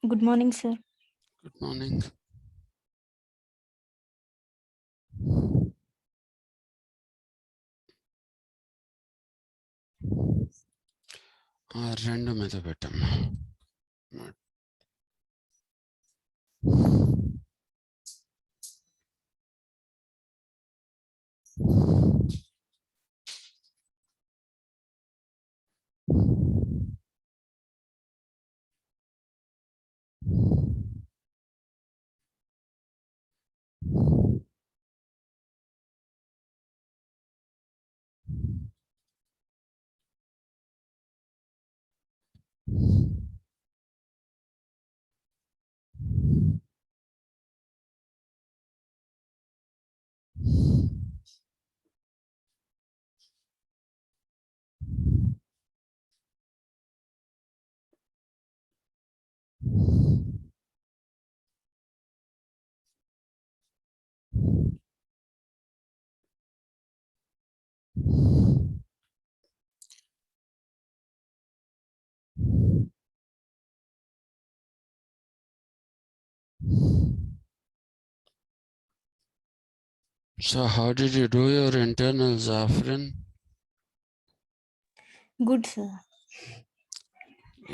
Good morning, sir. Good morning. రెండు మీద పెట్టమ్మా. So how did you do your internals, Afrin? Good, sir.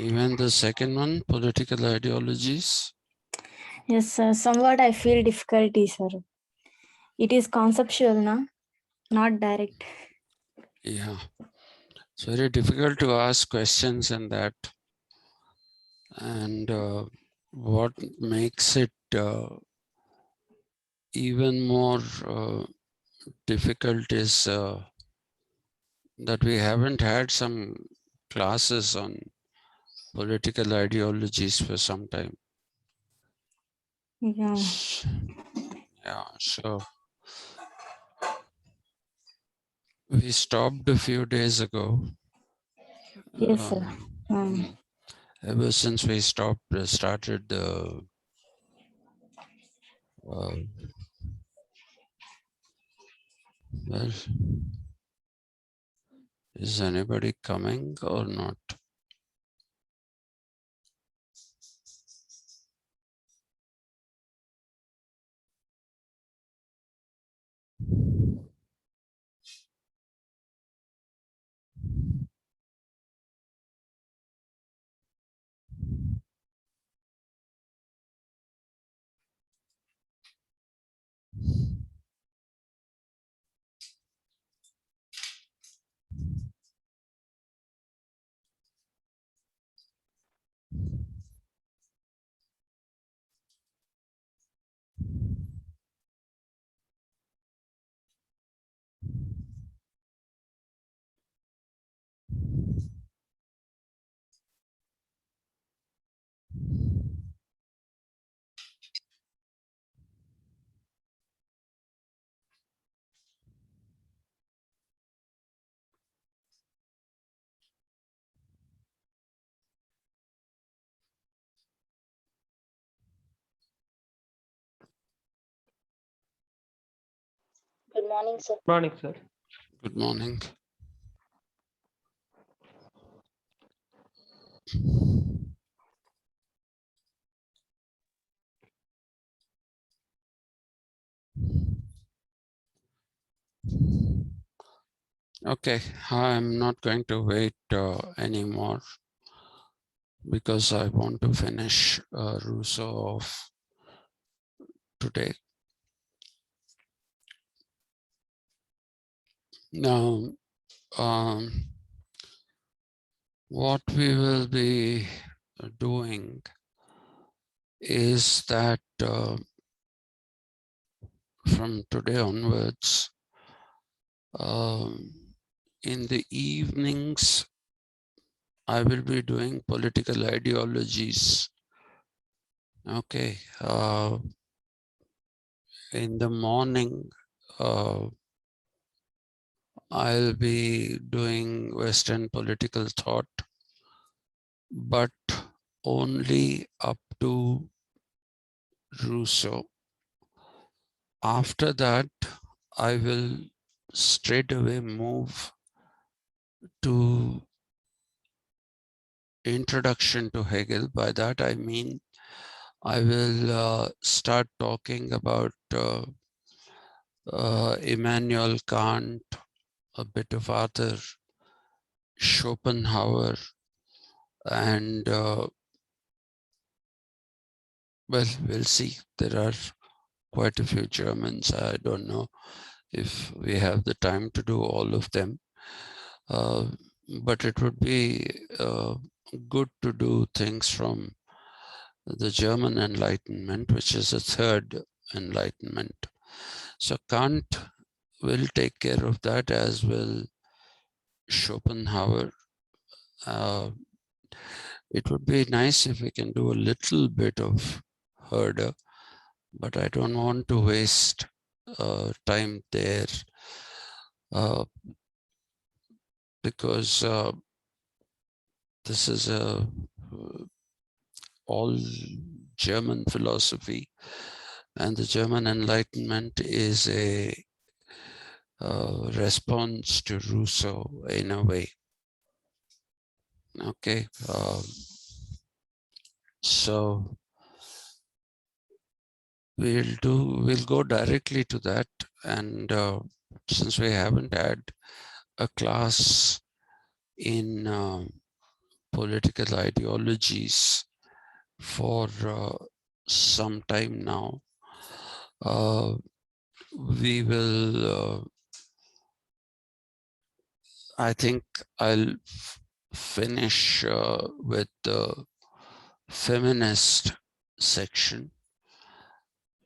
Even the second one, political ideologies? Yes, sir. Somewhat I feel difficulty, sir. It is conceptual, na? Not direct. Yeah. It's very difficult to ask questions in that. And what makes it even more difficult is that we haven't had some classes on political ideologies for some time. Yeah. Yeah, so we stopped a few days ago. Yes, sir. Ever since we started the well, is anybody coming or not? Good morning, sir. Morning, sir. Good morning. Okay, I'm not going to wait anymore because I want to finish Rousseau off today. Now, what we will be doing is that from today onwards, in the evenings, I will be doing political ideologies. Okay. In the morning, I'll be doing Western political thought, but only up to Rousseau. After that, I will straight away move to introduction to Hegel. By that I mean I will start talking about Immanuel Kant, a bit of Arthur Schopenhauer, and well, we'll see. There are quite a few Germans. I don't know if we have the time to do all of them, but it would be good to do things from the German Enlightenment, which is a third Enlightenment. So Kant will take care of that, as will Schopenhauer. It would be nice if we can do a little bit of Herder, but I don't want to waste time there because this is a all German philosophy, and the German Enlightenment is a response to Rousseau in a way. Okay, so we'll go directly to that, and since we haven't had a class in political ideologies for some time now, we will I think I'll finish with the feminist section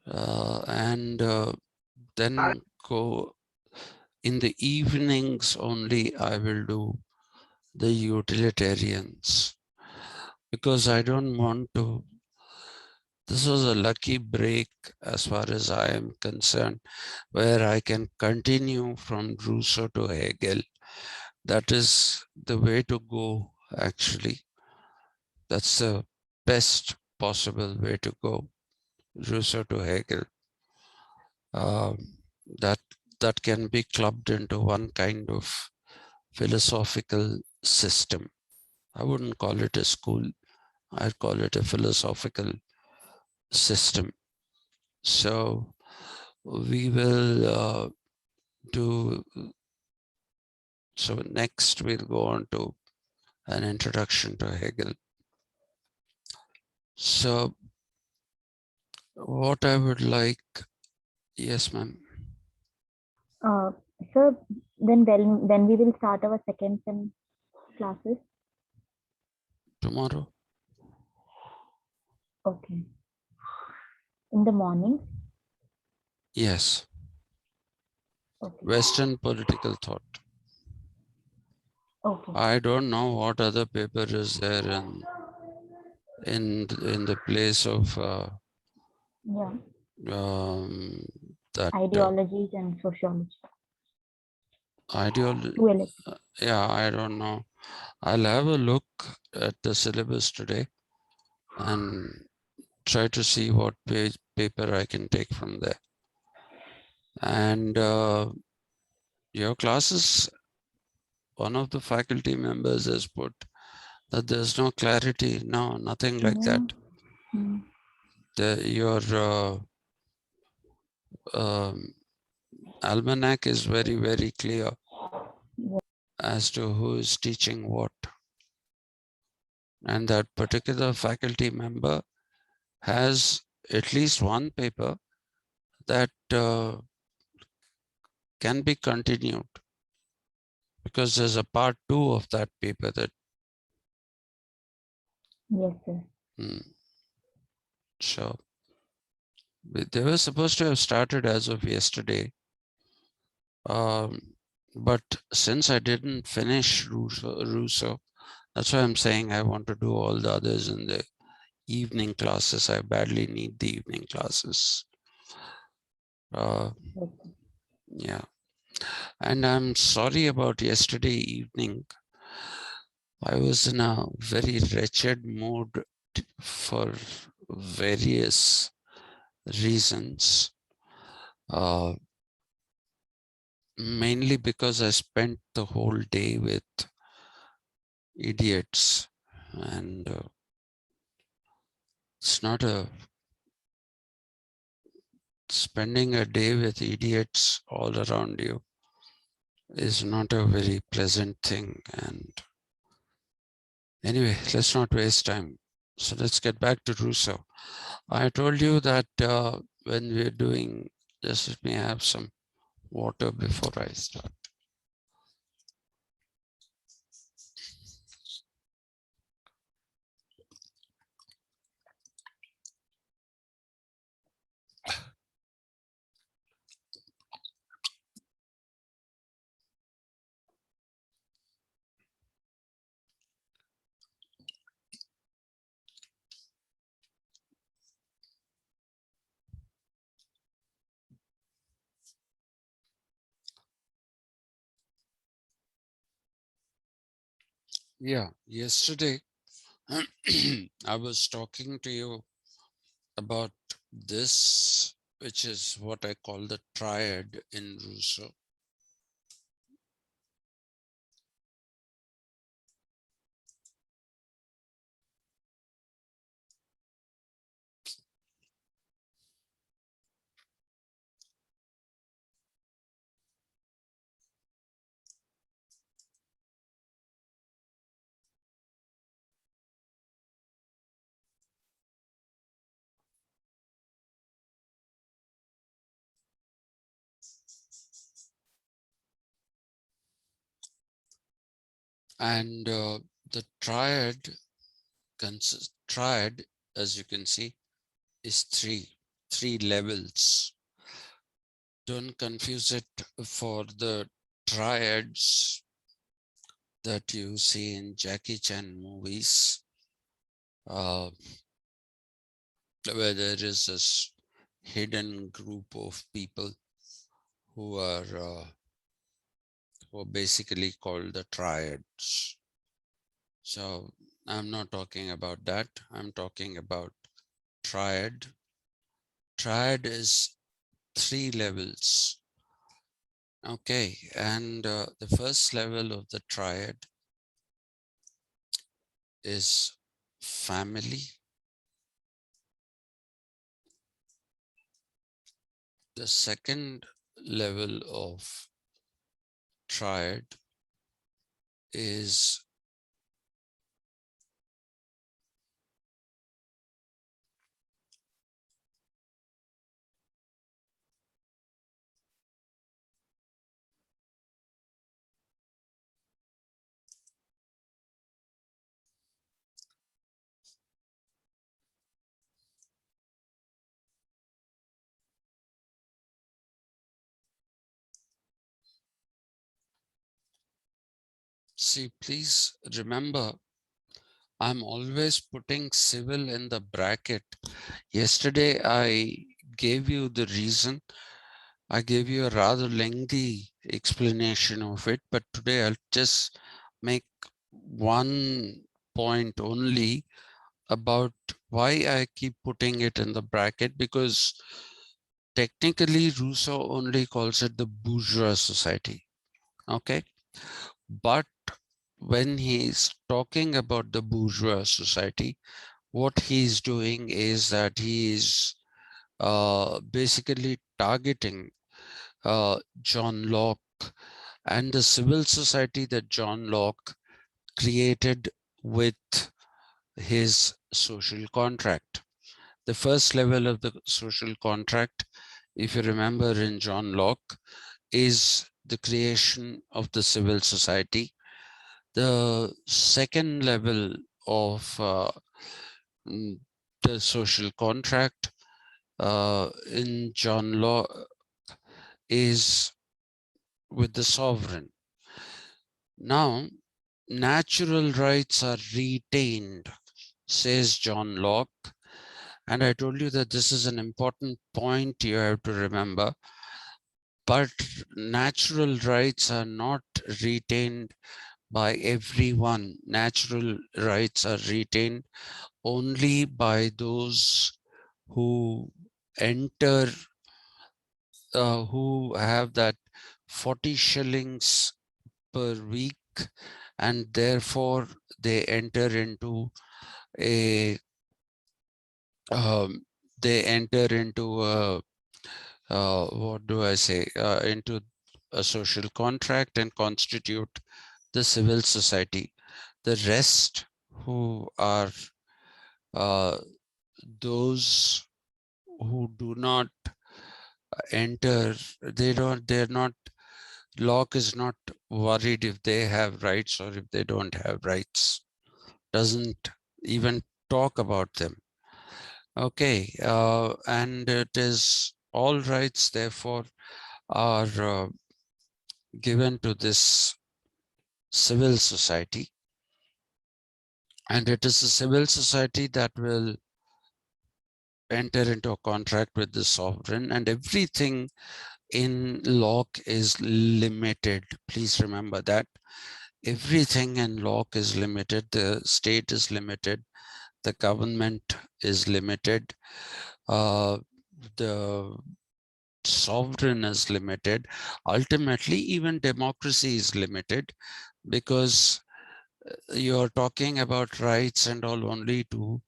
and then go in the evenings only. I will do the utilitarians because I don't want to. This was a lucky break as far as I am concerned, where I can continue from Rousseau to Hegel. That is the way to go, actually. That's the best possible way to go, Rousseau to Hegel. That that can be clubbed into one kind of philosophical system. I wouldn't call it a school. I'd call it a philosophical system. So we will do. So next we'll go on to an introduction to Hegel. So what I would like, yes, ma'am. Sir, then when we will start our second sem classes? Tomorrow. Okay. In the morning? Yes. Okay. Western political thought. Okay. I don't know what other paper is there in the place of Yeah. that Ideologies and sociology. ideology. Yeah, I don't know. I'll have a look at the syllabus today and try to see what paper I can take from there. And your classes, one of the faculty members has put that there's no clarity. No, nothing like that. Your almanac is very, very clear as to who is teaching what. And that particular faculty member has at least one paper that can be continued, because there's a part 2 of that paper that. Yes, sir. So they were supposed to have started as of yesterday. But since I didn't finish Rousseau, that's why I'm saying I want to do all the others in the evening classes. I badly need the evening classes. Yeah. And I'm sorry about yesterday evening. I was in a very wretched mood for various reasons. Mainly because I spent the whole day with idiots, and it's not a spending a day with idiots all around you is not a very pleasant thing. And anyway, let's not waste time. So let's get back to Rousseau. I told you that when we're doing, just let me have some water before I start. Yeah, yesterday I was talking to you about this, which is what I call the triad in Rousseau. And the triad, as you can see, is three levels. Don't confuse it for the triads that you see in Jackie Chan movies, where there is this hidden group of people who are basically called the triads. So I'm not talking about that. I'm talking about triad. Triad is three levels. Okay, and the first level of the triad is family. The second level of triad is see, please remember, I'm always putting civil in the bracket. Yesterday, I gave you the reason. I gave you a rather lengthy explanation of it, but today I'll just make one point only about why I keep putting it in the bracket, because technically Rousseau only calls it the bourgeois society. Okay. But when he's talking about the bourgeois society, what he's doing is that he is basically targeting John Locke and the civil society that John Locke created with his social contract. The first level of the social contract, if you remember in John Locke, is the creation of the civil society. The second level of the social contract in John Locke is with the sovereign. Now, natural rights are retained, says John Locke. And I told you that this is an important point you have to remember. But natural rights are not retained by everyone. Natural rights are retained only by those who enter, who have that 40 shillings per week, and therefore they enter into a what do I say, into a social contract and constitute the civil society. The rest, who are those who do not enter, they're not, Locke is not worried if they have rights or if they don't have rights, doesn't even talk about them. Okay, and it is all rights therefore are given to this civil society, and it is a civil society that will enter into a contract with the sovereign, and everything in Locke is limited. Please remember that everything in Locke is limited. The state is limited, the government is limited, the sovereign is limited. Ultimately, even democracy is limited, because you're talking about rights and all only to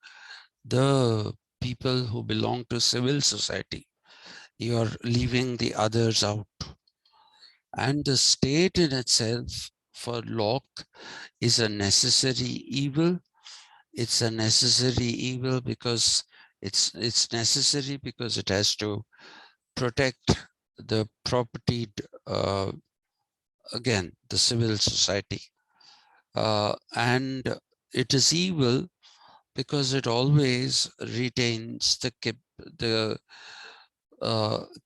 the people who belong to civil society. You're leaving the others out. And the state in itself, for Locke, is a necessary evil. It's a necessary evil because it's necessary because it has to protect the property, again, the civil society. And it is evil because it always retains the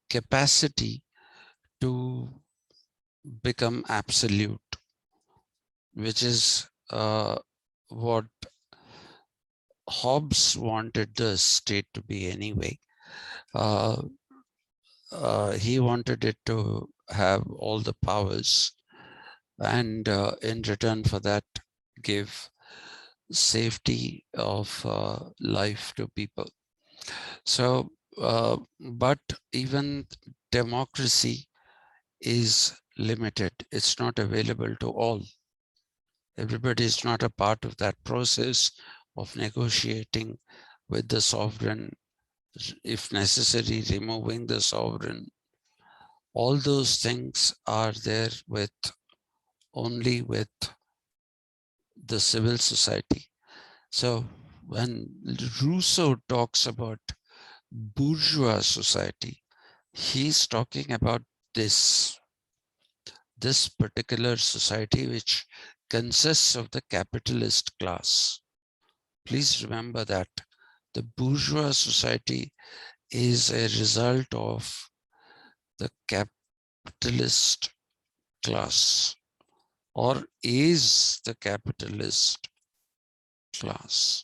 capacity to become absolute, which is what Hobbes wanted the state to be anyway. He wanted it to have all the powers, and in return for that, give safety of life to people. So, but even democracy is limited. It's not available to all. Everybody is not a part of that process of negotiating with the sovereign, if necessary, removing the sovereign. All those things are there with only with the civil society. So when Rousseau talks about bourgeois society, he's talking about this particular society which consists of the capitalist class. Please remember that the bourgeois society is a result of the capitalist class, or is the capitalist class.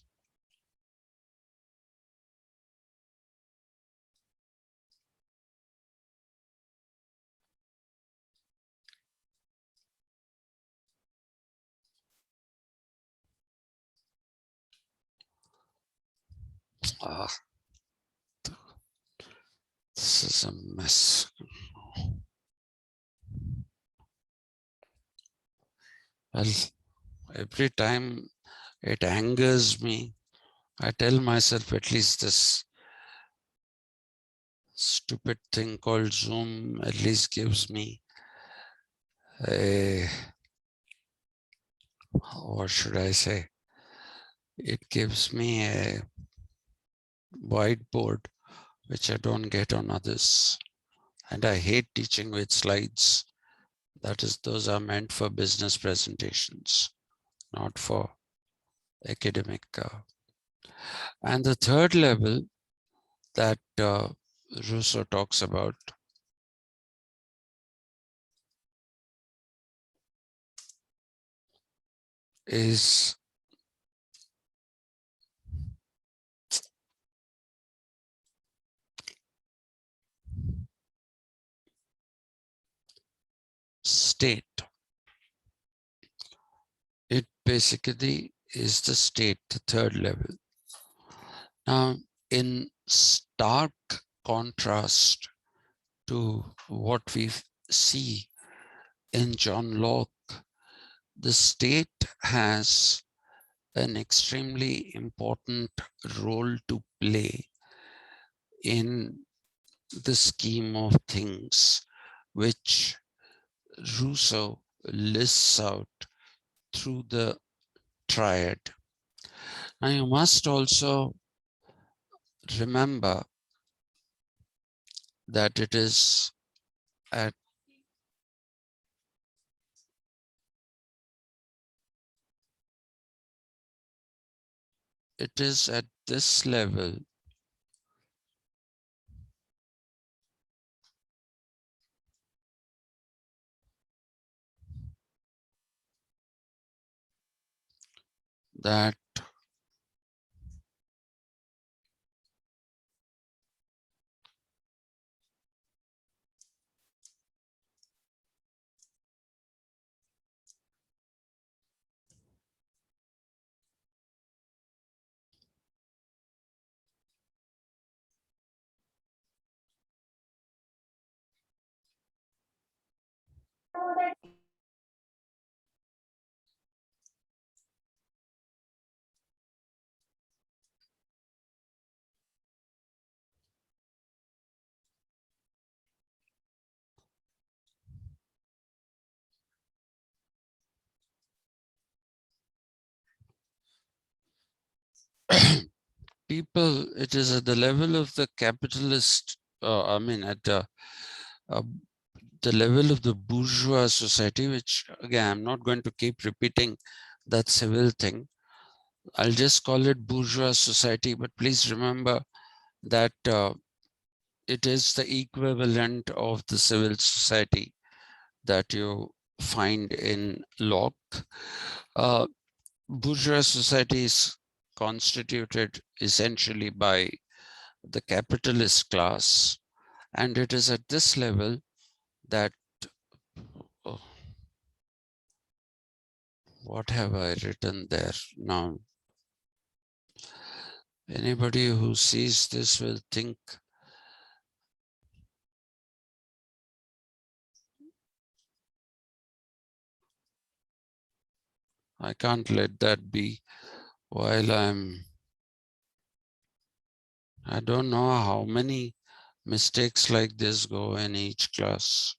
Ah, this is a mess. Well, every time it angers me, I tell myself at least this stupid thing called Zoom at least gives me a, what should I say? It gives me a whiteboard, which I don't get on others. And I hate teaching with slides. That is, those are meant for business presentations, not for academic. And the third level that Rousseau talks about is state. It basically is the state, the third level. Now, in stark contrast to what we see in John Locke, the state has an extremely important role to play in the scheme of things which Rousseau lists out through the triad. Now you must also remember that it is at this level that people, it is at the level of the capitalist, uh, the level of the bourgeois society, which again, I'm not going to keep repeating that civil thing. I'll just call it bourgeois society, but please remember that it is the equivalent of the civil society that you find in Locke. Bourgeois society is constituted essentially by the capitalist class, and it is at this level that oh, what have I written there now? Anybody who sees this will think I can't let that be while I don't know how many mistakes like this go in each class.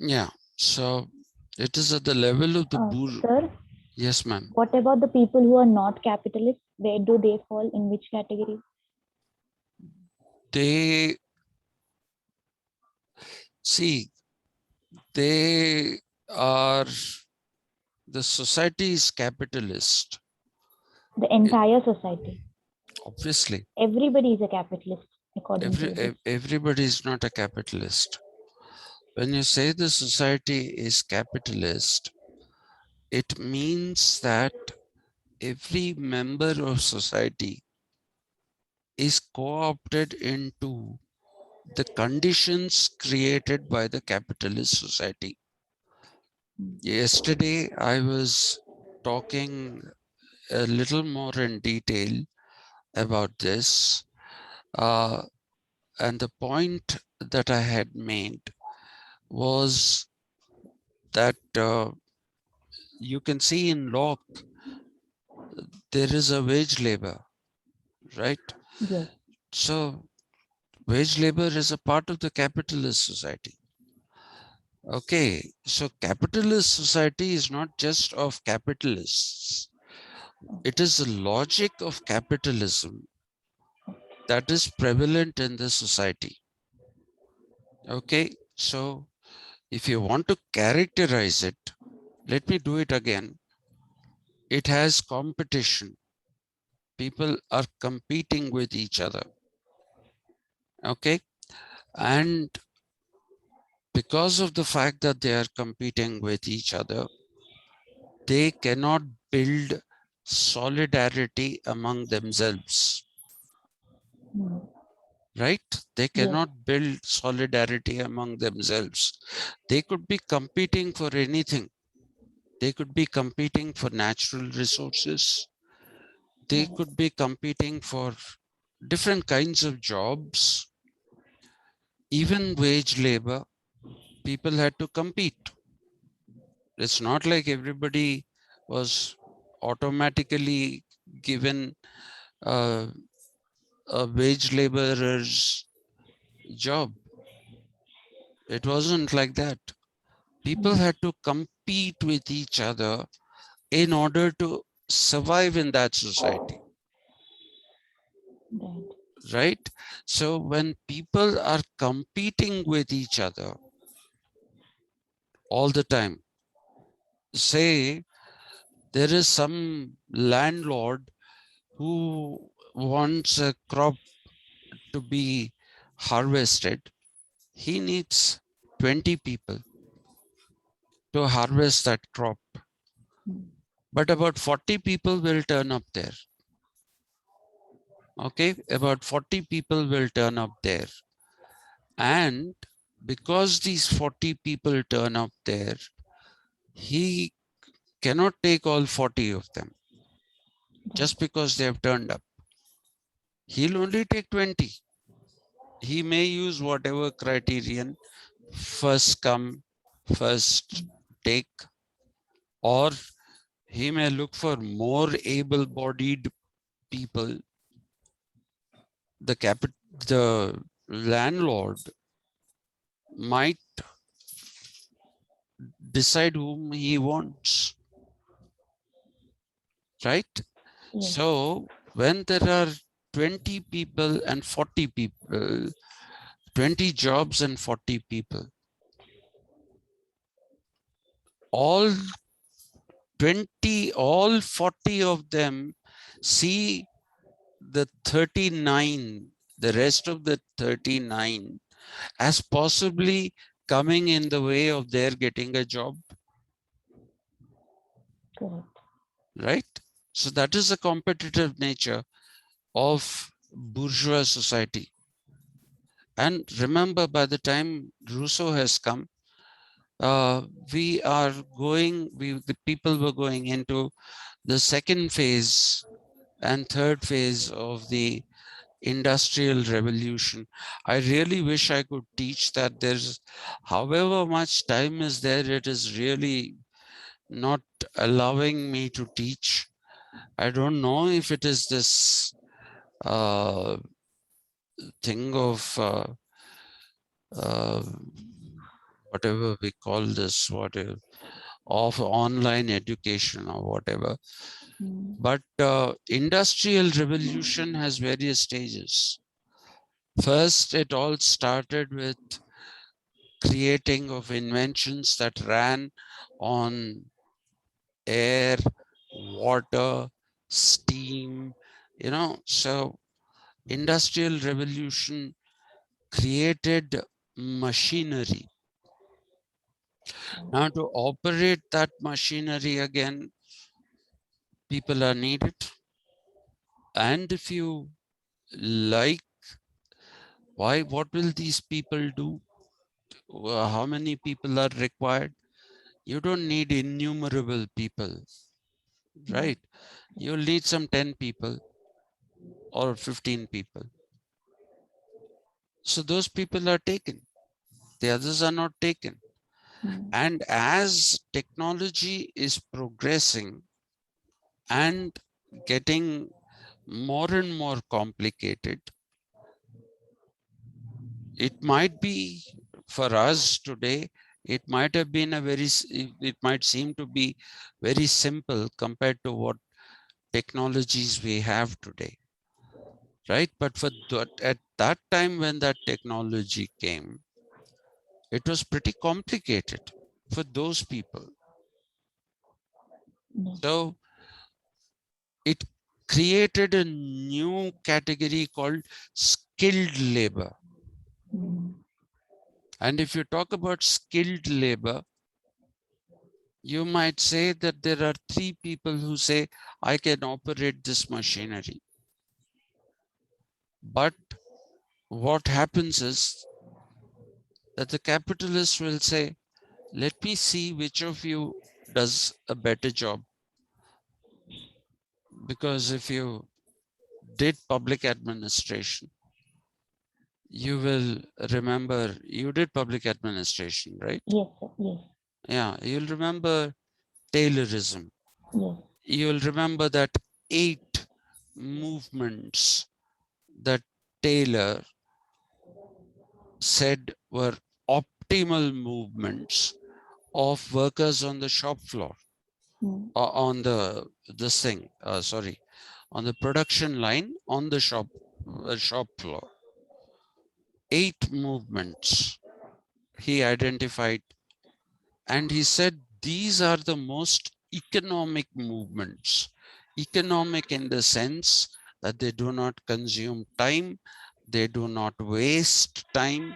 Yeah, so it is at the level of the Sir, Yes, ma'am. what about the people who are not capitalists? Where do they fall? In which category? They see, they are, the society is capitalist, The entire society. obviously. Everybody is a capitalist, according to this. Everybody is not a capitalist. When you say the society is capitalist, it means that every member of society is co-opted into the conditions created by the capitalist society. Yesterday, I was talking a little more in detail about this. And the point that I had made was that you can see in Locke, there is a wage labor, right? Yes. So wage labor is a part of the capitalist society. Okay, so capitalist society is not just of capitalists. It is the logic of capitalism that is prevalent in the society. Okay, so if you want to characterize it, let me do it again. It has competition. People are competing with each other. Okay, and because of the fact that they are competing with each other, they cannot build solidarity among themselves, right? They Yes. cannot build solidarity among themselves. They could be competing for anything. They could be competing for natural resources. They Right. could be competing for different kinds of jobs, even wage labor. People had to compete. It's not like everybody was automatically given a wage laborer's job. It wasn't like that. People had to compete with each other in order to survive in that society, Right. right? So when people are competing with each other all the time, say there is some landlord who wants a crop to be harvested, he needs 20 people to harvest that crop. But about 40 people will turn up there. Okay, about 40 people will turn up there. And because these 40 people turn up there, he cannot take all 40 of them just because they have turned up. He'll only take 20. He may use whatever criterion, first come, first take, or he may look for more able-bodied people. The landlord might decide whom he wants, right? Yes. So when there are 20 people and 40 people, 20 jobs and 40 people, all 40 of them see the 39, the rest of the 39 as possibly coming in the way of their getting a job, Correct. right? So that is the competitive nature of bourgeois society. And remember, by the time Rousseau has come, the people were going into the second phase and third phase of the industrial revolution. I really wish I could teach that. There's, however much time is there, it is really not allowing me to teach. I don't know if it is this thing of uh, whatever we call this, whatever, of online education or whatever. But industrial revolution has various stages. First, it all started with creating of inventions that ran on air, water, steam, so industrial revolution created machinery. Now to operate that machinery again, people are needed. And if you like, what will these people do? How many people are required? You don't need innumerable people, right? You'll need some 10 people or 15 people. So those people are taken. The others are not taken. And as technology is progressing and getting more and more complicated, it might be for us today, it might have been it might seem to be very simple compared to what technologies we have today, right? But for at that time when that technology came, it was pretty complicated for those people. Yes. So it created a new category called skilled labor. Mm. And if you talk about skilled labor, you might say that there are three people who say, I can operate this machinery. But what happens is that the capitalist will say, let me see which of you does a better job. Because if you did public administration, you will remember you did public administration, right? Yes, sir. Yes. Yeah, you'll remember Taylorism. Yes. You'll remember that 8 movements that Taylor said were optimal movements of workers on the shop floor, Mm. or on the on the production line on the shop floor. 8 movements he identified, and he said these are the most economic movements. Economic in the sense that they do not consume time, they do not waste time,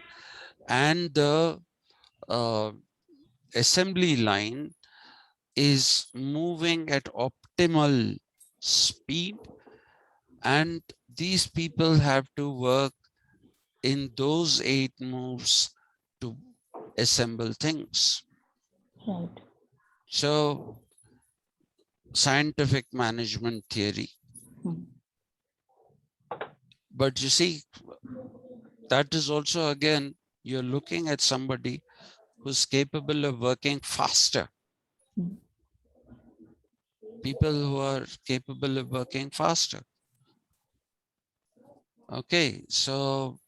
and the assembly line is moving at optimal speed, and these people have to work in those 8 moves to assemble things. Right. So scientific management theory. Mm. But you see, that is also, again, you're looking at somebody who's capable of working faster. Mm. People who are capable of working faster. Okay, so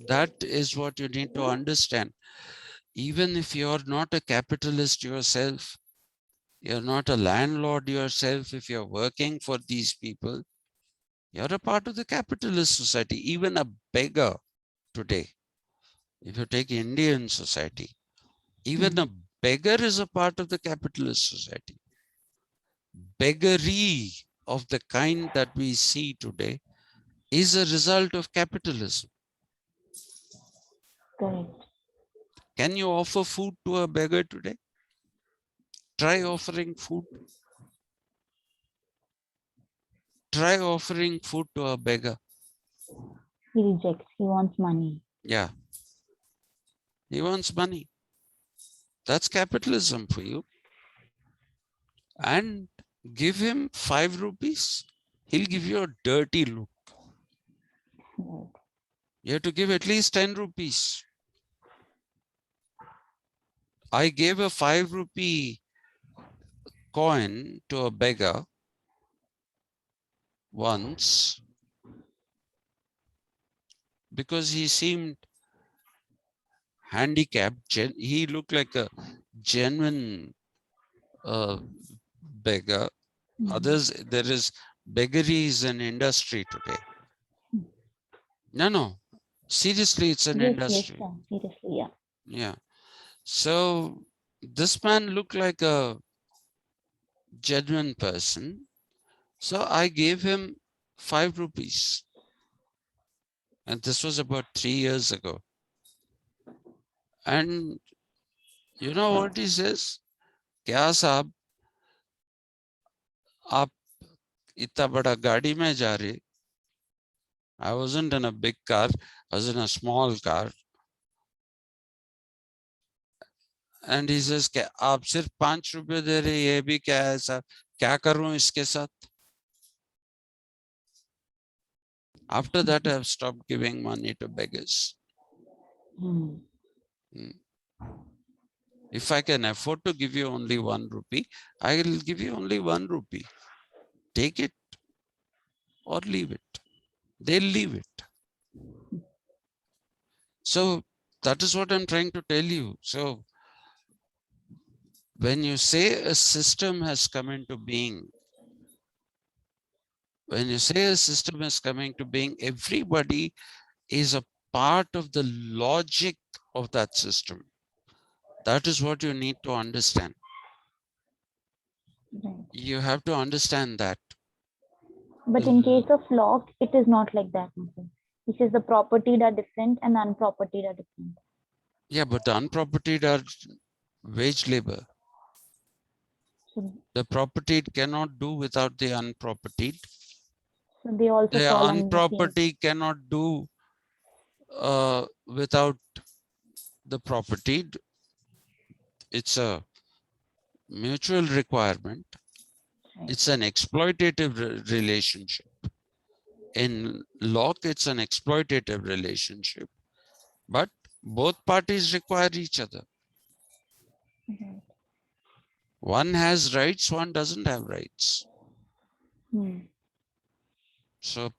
that is what you need to understand. Even if you're not a capitalist yourself, you're not a landlord yourself, if you're working for these people, you're a part of the capitalist society. Even a beggar today, if you take Indian society, even a beggar is a part of the capitalist society. Beggary of the kind that we see today is a result of capitalism. Correct. Can you offer food to a beggar today? Try offering food. Try offering food to a beggar. He rejects. He wants money. Yeah. He wants money. That's capitalism for you. And give him 5 rupees, he'll give you a dirty look. Right. You have to give at least 10 rupees. I gave a 5 rupee coin to a beggar once because he seemed handicapped. He looked like a genuine beggar. Others, there is beggary is an industry today. No, seriously, it's an Yes, industry. sir. Seriously, yeah. Yeah. So this man looked like a genuine person. So I gave him 5 rupees. And this was about 3 years ago. And you know what he says? Kya saab, aap itna bada gaadi mein ja rahe? I wasn't in a big car, I was in a small car. And he says, आप सिर्फ 5 रुपए दे रहे, ये भी क्या है साहब? क्या करूं इसके साथ? After that, I have stopped giving money to beggars. Mm. If I can afford to give you only 1 rupee, I will give you only 1 rupee. Take it or leave it. They'll leave it. So that is what I'm trying to tell you. So when you say a system has come into being, When you say a system is coming to being, everybody is a part of the logic of that system. That is what you need to understand. Right. You have to understand that. But in case of lock, it is not like that. Which is the propertied are different and unpropertied are different. Yeah, but the unpropertied are wage labor. So, The propertied cannot do without the unpropertied. so they also The fall under the same. unproperty cannot do without the propertied. It's a mutual requirement. Right. It's an exploitative relationship. In Locke, it's an exploitative relationship, but both parties require each other. Right. One has rights, one doesn't have rights. So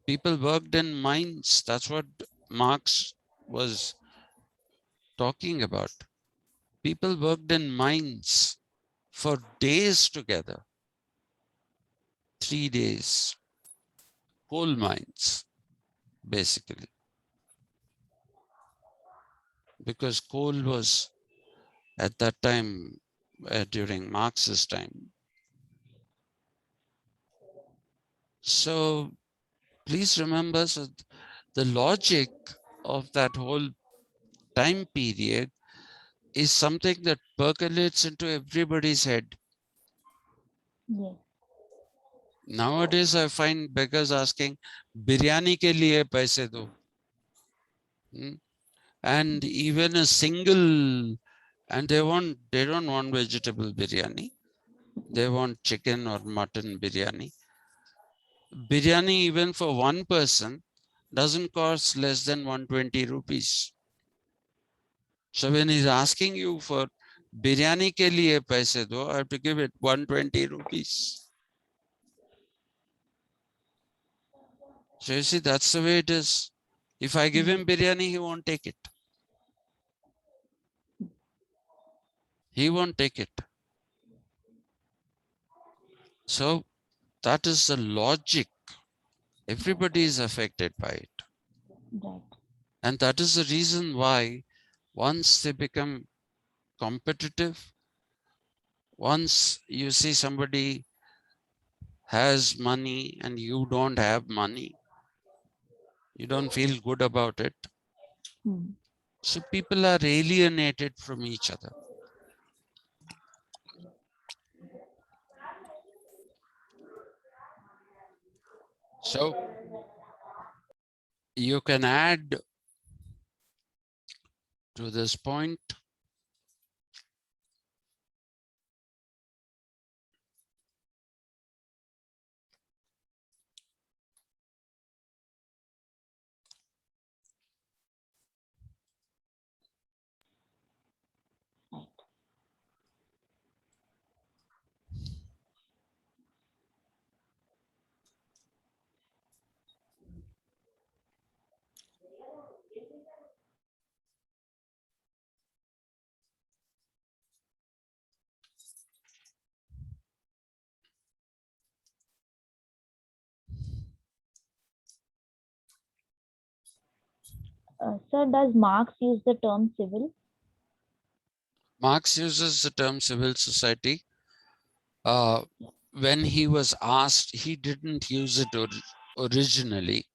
people worked in mines. That's what Marx was talking about. People worked in mines for days together, 3 days, coal mines, basically, because coal was at that time, during Marx's time. So please remember, so the logic of that whole time period is something that percolates into everybody's head. Yes. Nowadays, I find beggars asking, biryani ke liye paise do. And even a single, and they don't want vegetable biryani. They want chicken or mutton biryani. Biryani, even for one person, doesn't cost less than 120 rupees. So when he's asking you for biryani ke liye paise do, I have to give it 120 rupees. So you see, that's the way it is. If I give him biryani, he won't take it. He won't take it. So that is the logic. Everybody is affected by it. Right. And that is the reason why once they become competitive, once you see somebody has money and you don't have money, you don't feel good about it. So people are alienated from each other. So you can add to this point Sir, does Marx use the term civil? Marx uses the term civil society. When he was asked, he didn't use it originally.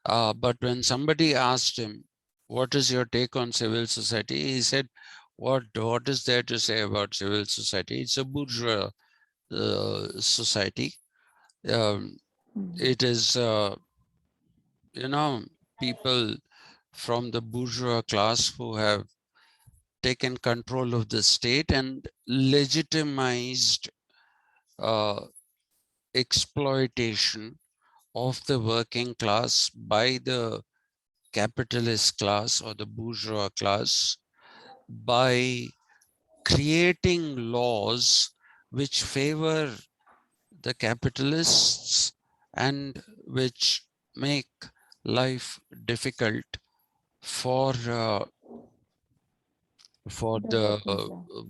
But when somebody asked him, what is your take on civil society? He said, what is there to say about civil society? It's a bourgeois society. It is, people from the bourgeois class who have taken control of the state and legitimized exploitation of the working class by the capitalist class or the bourgeois class by creating laws which favor the capitalists and which make life difficult for the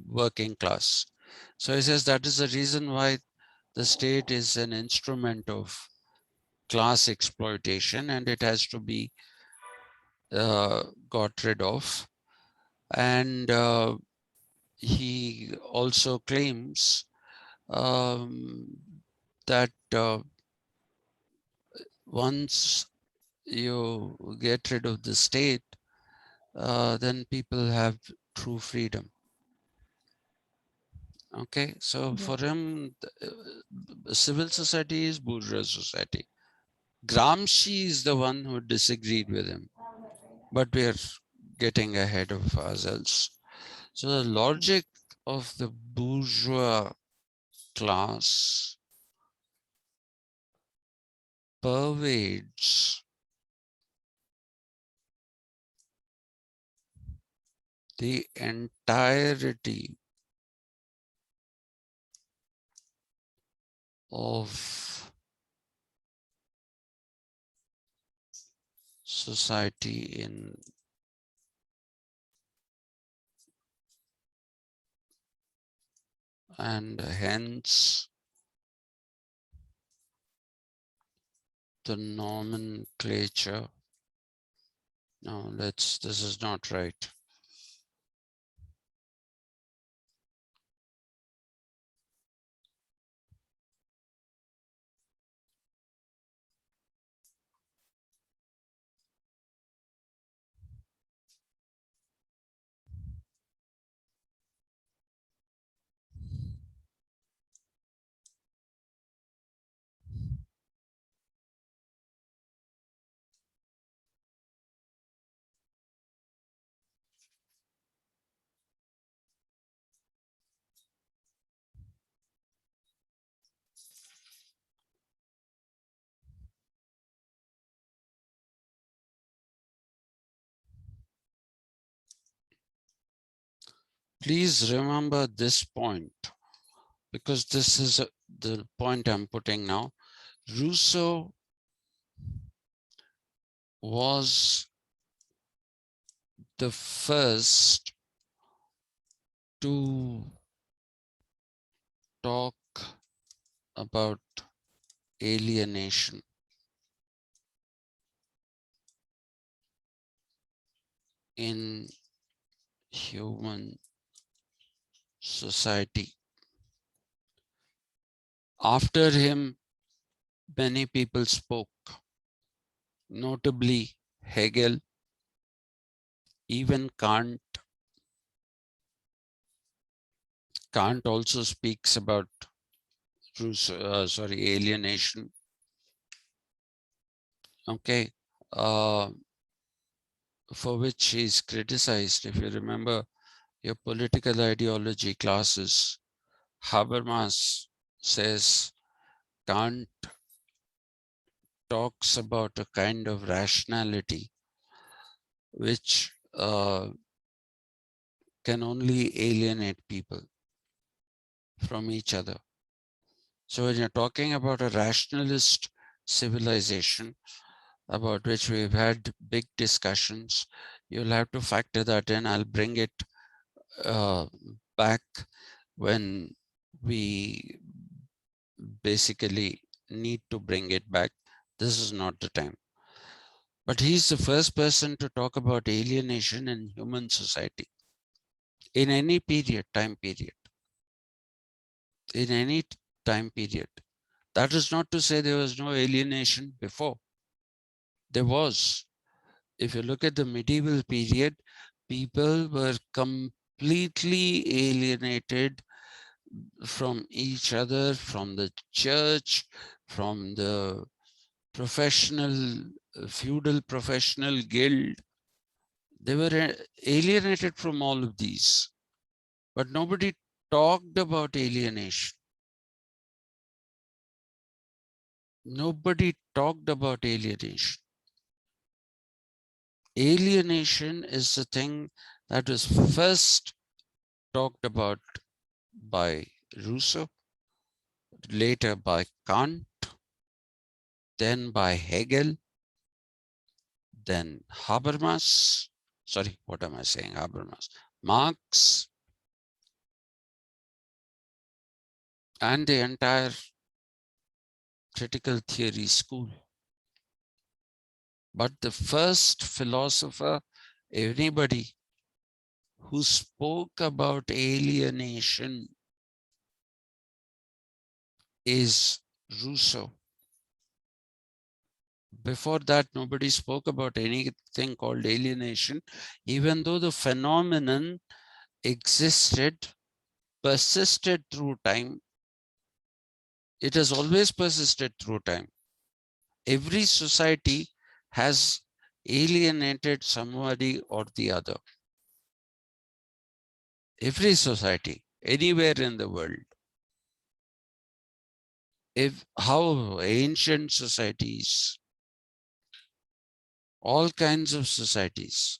working class. So he says that is the reason why the state is an instrument of class exploitation, and it has to be got rid of. And he also claims that once you get rid of the state, then people have true freedom. Okay, so Yes. for him, civil society is bourgeois society. Gramsci is the one who disagreed with him, but we are getting ahead of ourselves. So the logic of the bourgeois class pervades the entirety of society in and hence the nomenclature. No, this is not right. Please remember this point, because this is the point I'm putting now. Rousseau was the first to talk about alienation in human society. After him, many people spoke, notably Hegel, even Kant. Kant also speaks about alienation. Okay, for which he is criticized. If you remember your political ideology classes, Habermas says Kant talks about a kind of rationality which can only alienate people from each other. So when you're talking about a rationalist civilization, about which we've had big discussions, you'll have to factor that in. I'll bring it back when we basically need to bring it back. This is not the time. But he's the first person to talk about alienation in human society in any period, time period, in any time period. That is not to say there was no alienation before. There was. If you look at the medieval period, people were completely alienated from each other, from the church, from the professional, feudal professional guild. They were alienated from all of these, but nobody talked about alienation. Nobody talked about alienation. Alienation is the thing that was first talked about by Rousseau, later by Kant, then by Hegel, then Habermas. Sorry, what am I saying? Habermas. Marx, and the entire critical theory school. But the first philosopher, anybody who spoke about alienation, is Rousseau. Before that, nobody spoke about anything called alienation, even though the phenomenon existed, persisted through time. It has always persisted through time. Every society has alienated somebody or the other. Every society, anywhere in the world. How ancient societies, all kinds of societies,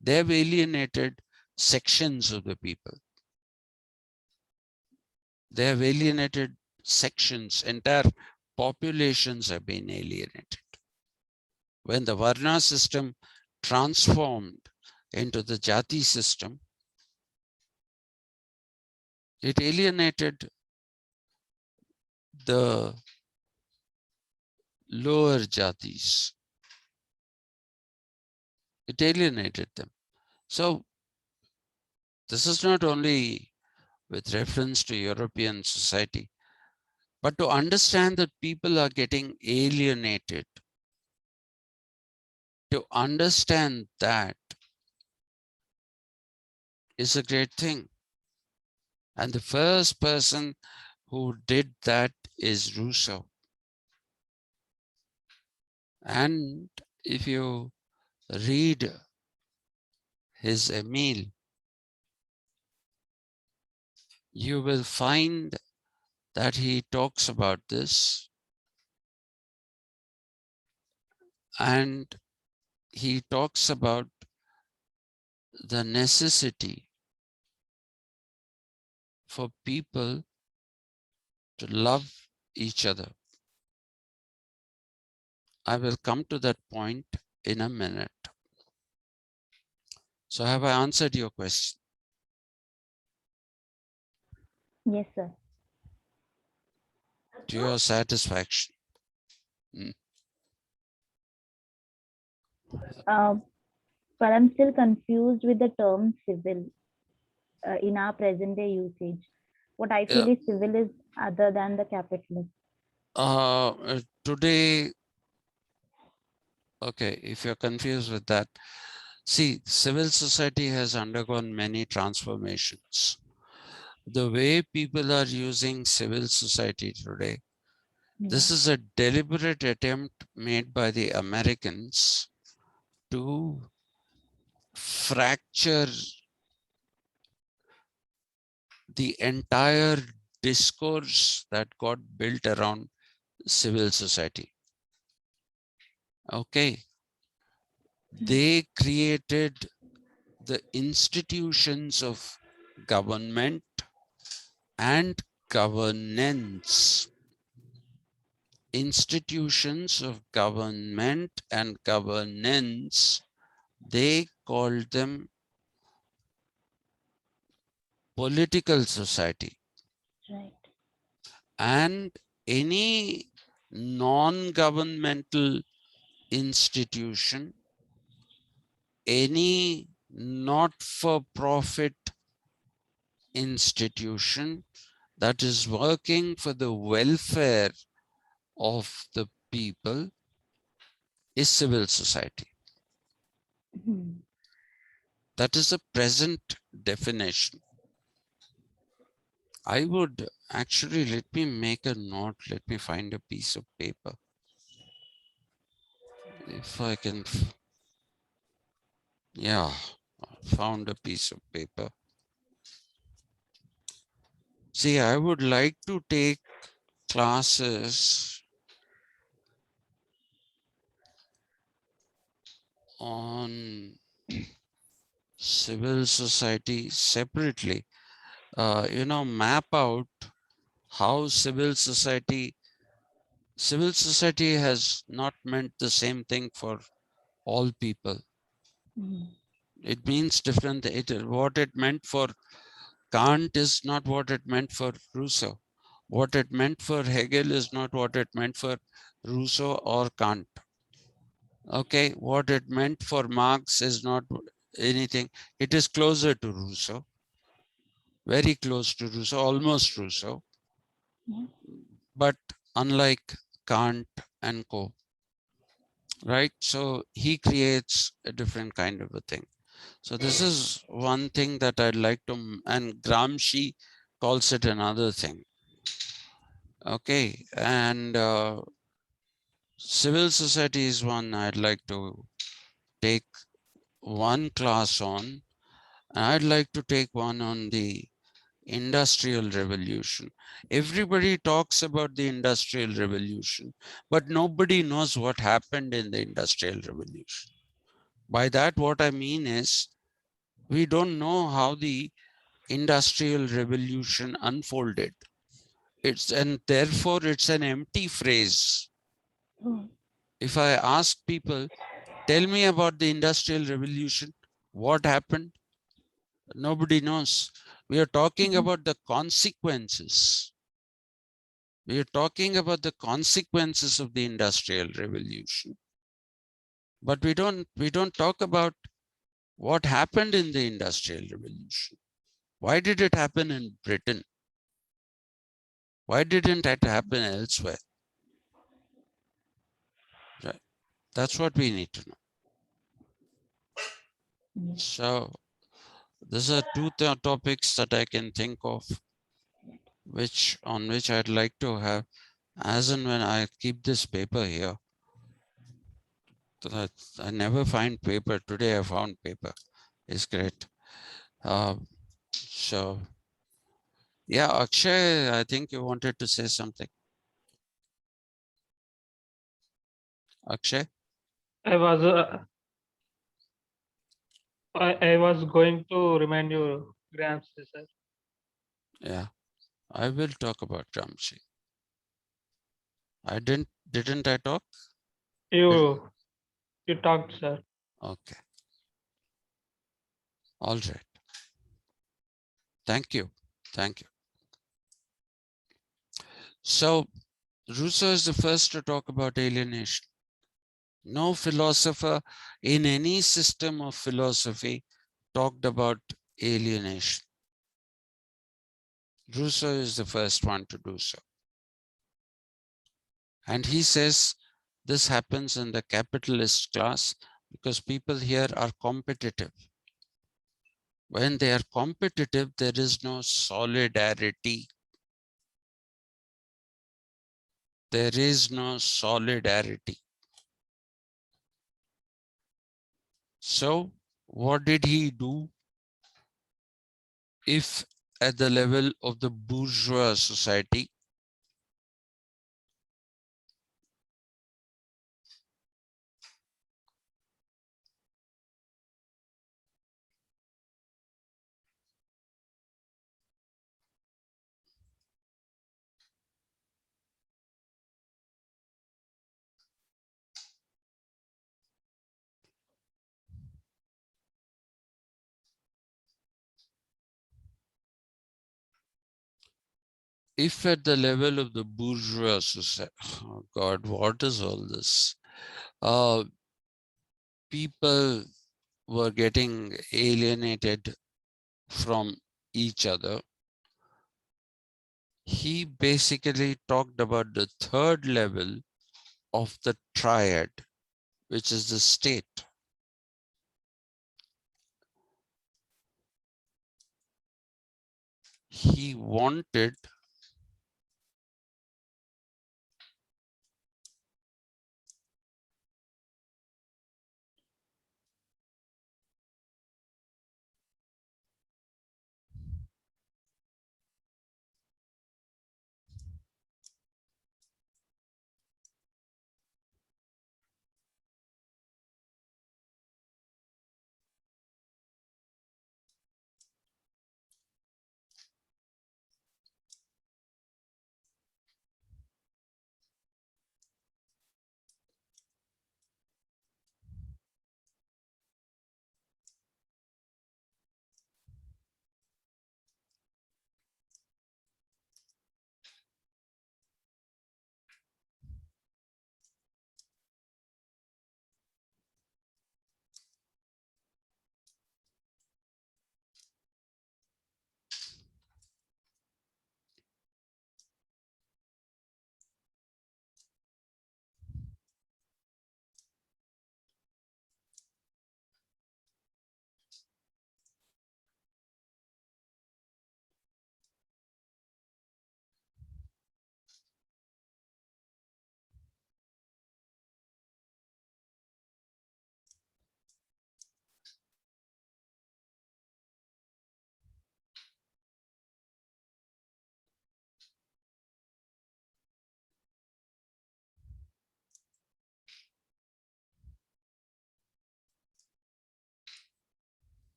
they have alienated sections of the people. They have alienated sections, entire populations have been alienated. When the Varna system transformed into the Jati system, it alienated the lower Jatis. It alienated them. So this is not only with reference to European society, but to understand that people are getting alienated. To understand that is a great thing. And the first person who did that is Rousseau. And if you read his Emile, you will find that he talks about this, and he talks about the necessity for people to love each other. I will come to that point in a minute. So have I answered your question? Yes, sir. To your satisfaction? But I'm still confused with the term civil in our present day usage. What I feel is civil is other than the capitalist. Today, okay, if you're confused with that, see, civil society has undergone many transformations. The way people are using civil society today, this is a deliberate attempt made by the Americans to fracture the entire discourse that got built around civil society. Okay. They created the institutions of government and governance. Institutions of government and governance, they called them political society. Right. And any non-governmental institution, any not-for-profit institution that is working for the welfare of the people is civil society. That is a present definition. I would actually, let me make a note. Let me find a piece of paper. If I can, yeah, I found a piece of paper. See, I would like to take classes on civil society separately. Map out how civil society has not meant the same thing for all people. It means different. What it meant for Kant is not what it meant for Rousseau. What it meant for Hegel is not what it meant for Rousseau or Kant. Okay, what it meant for Marx is not anything. It is closer to Rousseau, very close to Rousseau, almost Rousseau. Yeah. But unlike Kant and co, right? So he creates a different kind of a thing. So this is one thing that I'd like to, and Gramsci calls it another thing. Okay, and civil society is one I'd like to take one class on. And I'd like to take one on the Industrial Revolution. Everybody talks about the Industrial Revolution, but nobody knows what happened in the Industrial Revolution. By that, what I mean is, we don't know how the Industrial Revolution unfolded. And therefore it's an empty phrase. Oh. If I ask people, tell me about the Industrial Revolution, what happened? Nobody knows. We are talking about the consequences. We are talking about the consequences of the Industrial Revolution. But we don't talk about what happened in the Industrial Revolution. Why did it happen in Britain? Why didn't it happen elsewhere? Right. That's what we need to know. Yes. So these are two topics that I can think of, on which I'd like to have, as and when I keep this paper here. That I never find paper. Today I found paper. It's great. So yeah, Akshay, I think you wanted to say something. Akshay? I was I was going to remind you, Gramsci, sir. Yeah, I will talk about Gramsci. Didn't I talk? You talked, sir. Okay. All right. Thank you. Thank you. So Rousseau is the first to talk about alienation. No philosopher in any system of philosophy talked about alienation. Rousseau is the first one to do so. And he says this happens in the capitalist class because people here are competitive. When they are competitive, there is no solidarity. There is no solidarity. So what did he do? If at the level of the bourgeois society, if at the level of the bourgeois society, oh God, what is all this? People were getting alienated from each other. He basically talked about the third level of the triad, which is the state. He wanted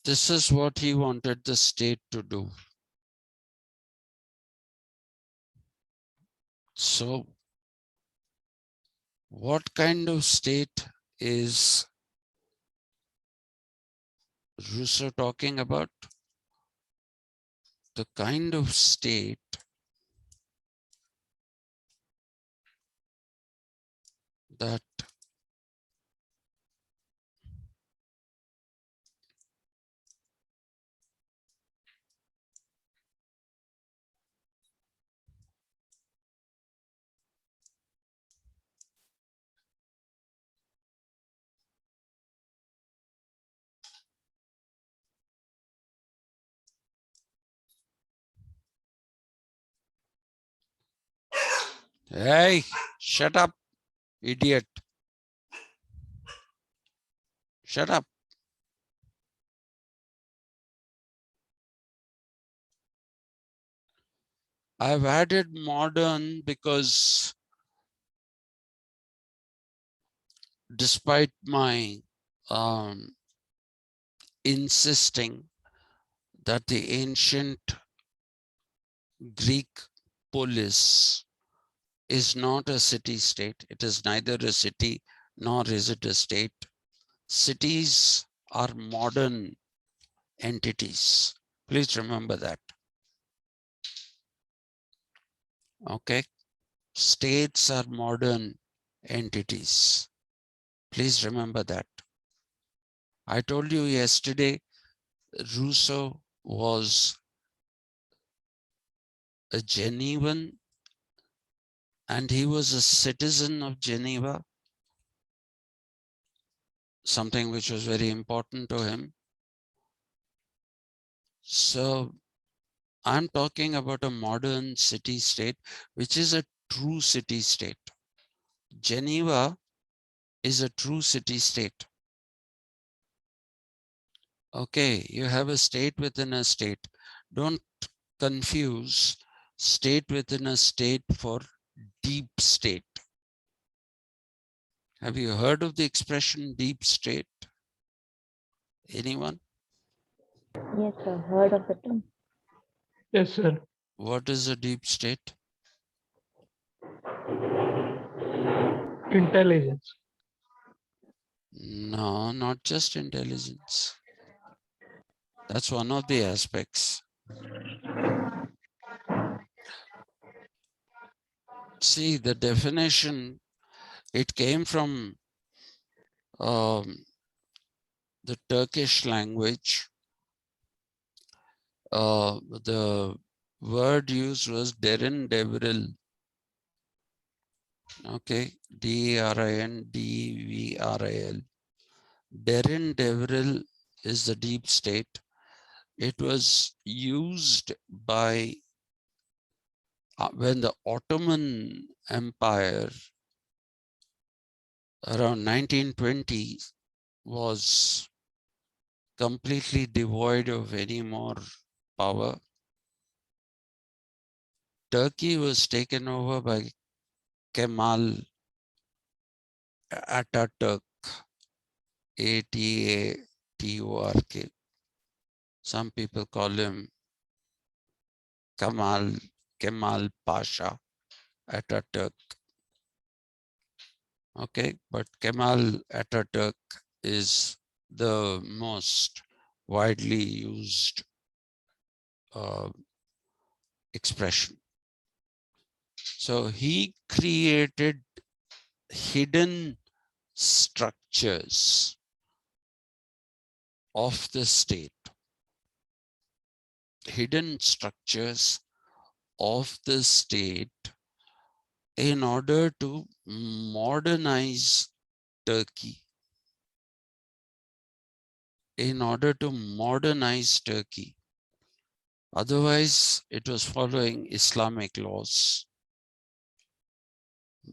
This is what he wanted the state to do. So, what kind of state is Rousseau talking about? The kind of state that hey, shut up, idiot. Shut up. I've added modern because despite my insisting that the ancient Greek polis is not a city-state. It is neither a city nor is it a state. Cities are modern entities. Please remember that. Okay. States are modern entities. Please remember that. I told you yesterday, Rousseau was a Genevan and he was a citizen of Geneva, something which was very important to him. So I'm talking about a modern city-state, which is a true city-state. Geneva is a true city-state. Okay, you have a state within a state. Don't confuse state within a state for deep state. Have you heard of the expression deep state? Anyone? Yes, sir. Heard of the term. Yes, sir. What is a deep state? Intelligence. No, not just intelligence. That's one of the aspects. See, the definition, it came from the Turkish language. The word used was derin devril. Okay, D-E-R-I-N-D-V-R-I-L. Derin devril is the deep state. It was used by when the Ottoman Empire around 1920 was completely devoid of any more power. Turkey was taken over by Kemal Ataturk, Ataturk. Some people call him Kemal Pasha Ataturk. Okay, but Kemal Ataturk is the most widely used expression. So he created hidden structures of the state, hidden structures of the state in order to modernize Turkey. In order to modernize Turkey. Otherwise, it was following Islamic laws.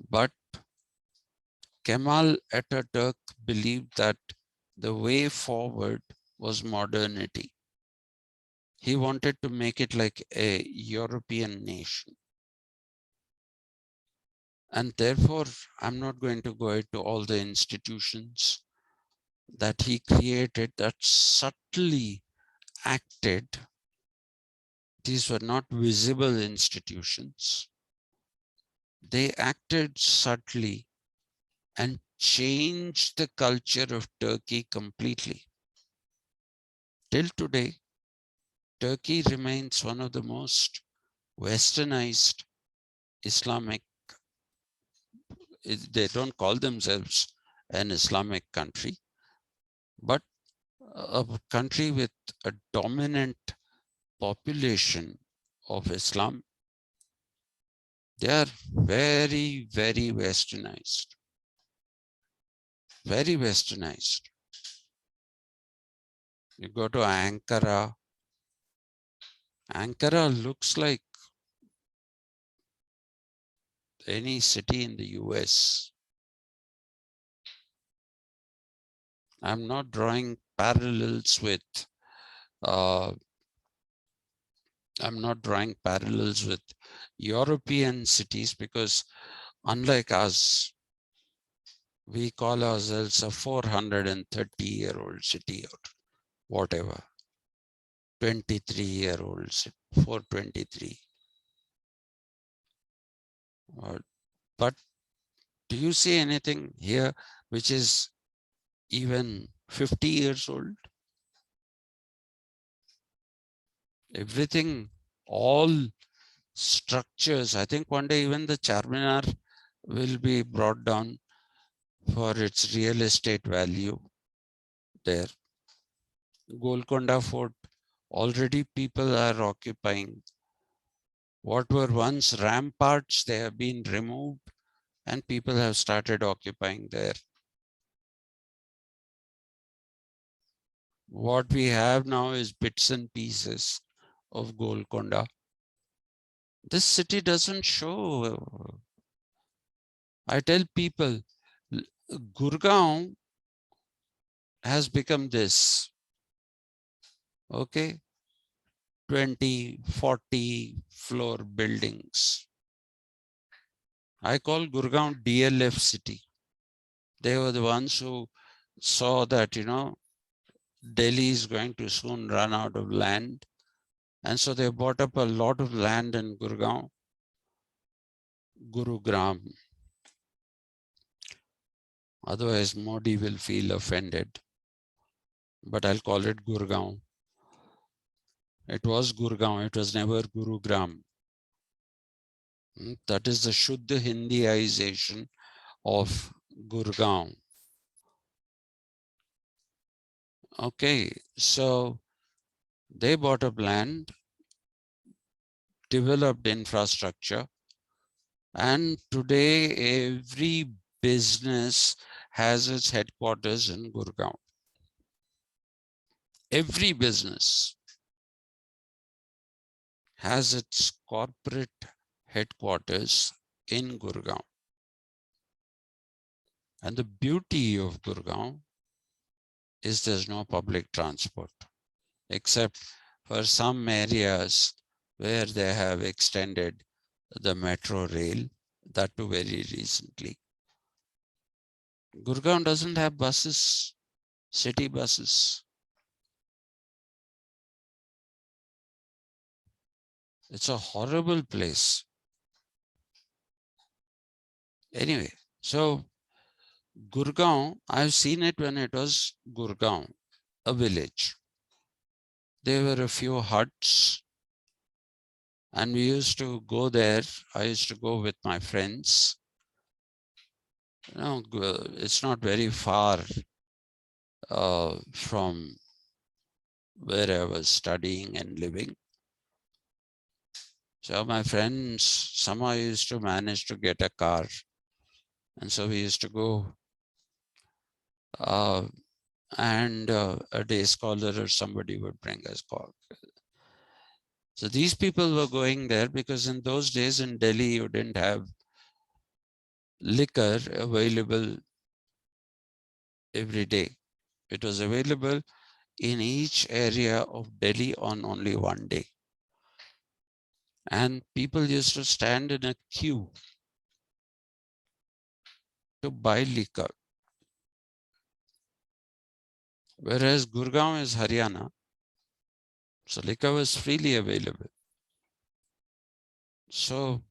But Kemal Ataturk believed that the way forward was modernity. He wanted to make it like a European nation. And therefore, I'm not going to go into all the institutions that he created that subtly acted. These were not visible institutions. They acted subtly and changed the culture of Turkey completely. Till today, Turkey remains one of the most westernized Islamic, they don't call themselves an Islamic country, but a country with a dominant population of Islam. They are very, very westernized. Very westernized. You go to Ankara. Ankara looks like any city in the US. I'm not drawing parallels with European cities, because unlike us, we call ourselves a 430-year-old city or whatever, 23-year-old city, 423. But do you see anything here which is even 50 years old? Everything, all structures. I think one day even the Charminar will be brought down for its real estate value there. Golconda Fort, already people are occupying. What were once ramparts, they have been removed and people have started occupying there. What we have now is bits and pieces of Golconda. This city doesn't show. I tell people, Gurgaon has become this, okay, 20, 40 floor buildings. I call Gurgaon DLF city. They were the ones who saw that, Delhi is going to soon run out of land. And so they bought up a lot of land in Gurgaon, Gurugram. Otherwise, Modi will feel offended. But I'll call it Gurgaon. It was Gurgaon, it was never Gurugram. That is the Shuddha Hindiization of Gurgaon. Okay, so they bought up land, developed infrastructure, and today every business has its headquarters in Gurgaon. Every business has its corporate headquarters in Gurgaon. And the beauty of Gurgaon is there's no public transport, except for some areas where they have extended the metro rail, that too very recently. Gurgaon doesn't have buses, city buses. It's a horrible place. Anyway, so Gurgaon, I've seen it when it was Gurgaon, a village. There were a few huts, and we used to go there. I used to go with my friends. It's not very far from where I was studying and living. So my friends somehow used to manage to get a car. And so we used to go and a day scholar or somebody would bring us coffee. So these people were going there because in those days in Delhi, you didn't have liquor available every day. It was available in each area of Delhi on only one day. And people used to stand in a queue to buy liquor. Whereas Gurgaon is Haryana, so liquor was freely available. So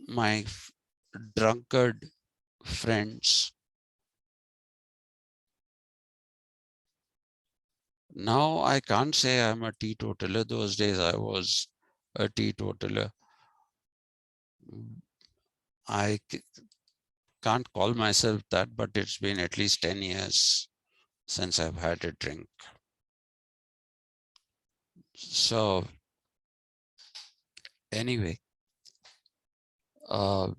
my drunkard friends, now I can't say I'm a teetotaler. Those days I was a teetotaler. I can't call myself that, but it's been at least 10 years since I've had a drink. So anyway, I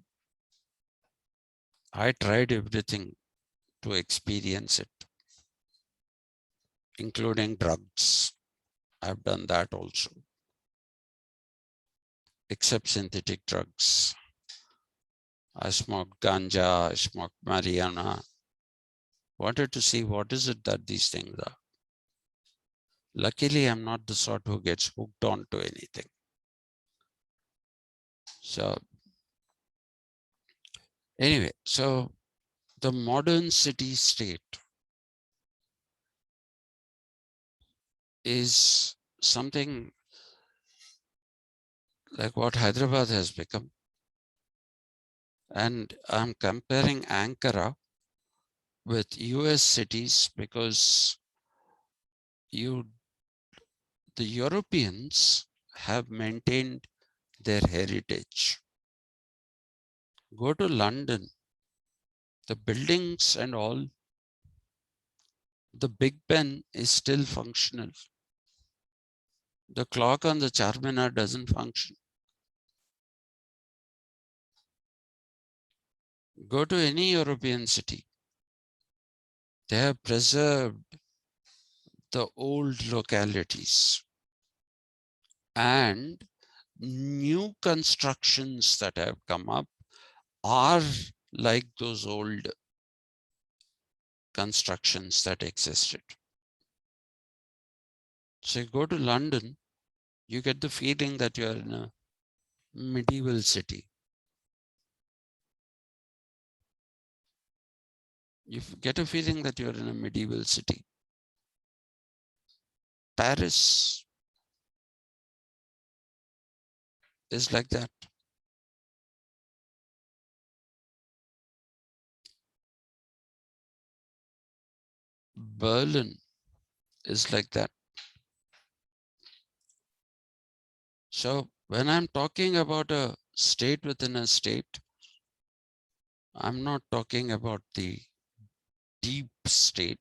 tried everything to experience it, including drugs. I've done that also, except synthetic drugs. I smoked ganja, I smoked marijuana. Wanted to see what is it that these things are. Luckily, I'm not the sort who gets hooked onto anything. So anyway, so the modern city state is something like what Hyderabad has become. And I'm comparing Ankara with US cities because the Europeans have maintained their heritage. Go to London, the buildings and all, the Big Ben is still functional. The clock on the Charminar doesn't function. Go to any European city. They have preserved the old localities, and new constructions that have come up are like those old constructions that existed. So you go to London, you get the feeling that you're in a medieval city. You get a feeling that you're in a medieval city. Paris is like that. Berlin is like that. So when I'm talking about a state within a state, I'm not talking about the deep state.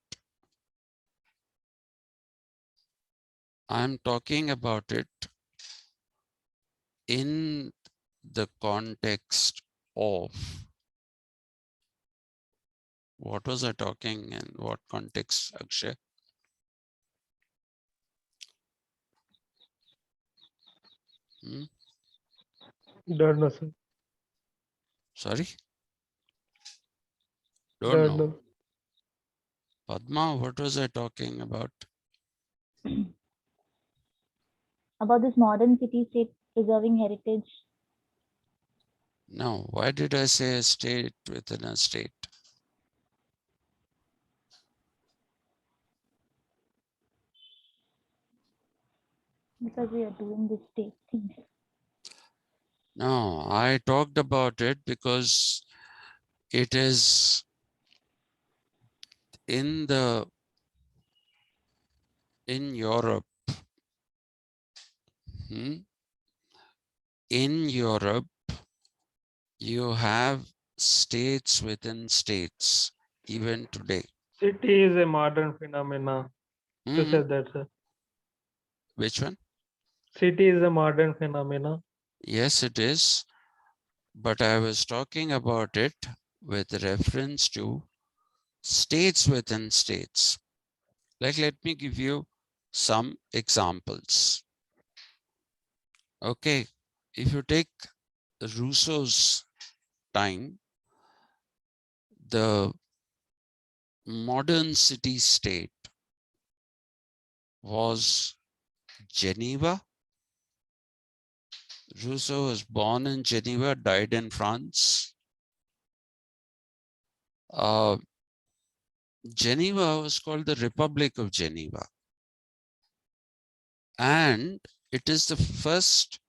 I'm talking about it in the context of, what was I talking in what context, Akshay? Don't know, sir. Sorry? Don't Don't know. know. Padma, what was I talking about? About this modern city state preserving heritage. No, why did I say a state within a state? Because we are doing this state thing. No, I talked about it because it is in Europe. In Europe, you have states within states, even today. City is a modern phenomena. You said that, sir. Which one? City is a modern phenomena. Yes, it is. But I was talking about it with reference to states within states. Like, let me give you some examples. Okay, if you take Rousseau's time, the modern city state was Geneva. Rousseau was born in Geneva, died in France. Geneva was called the Republic of Geneva. And it is the first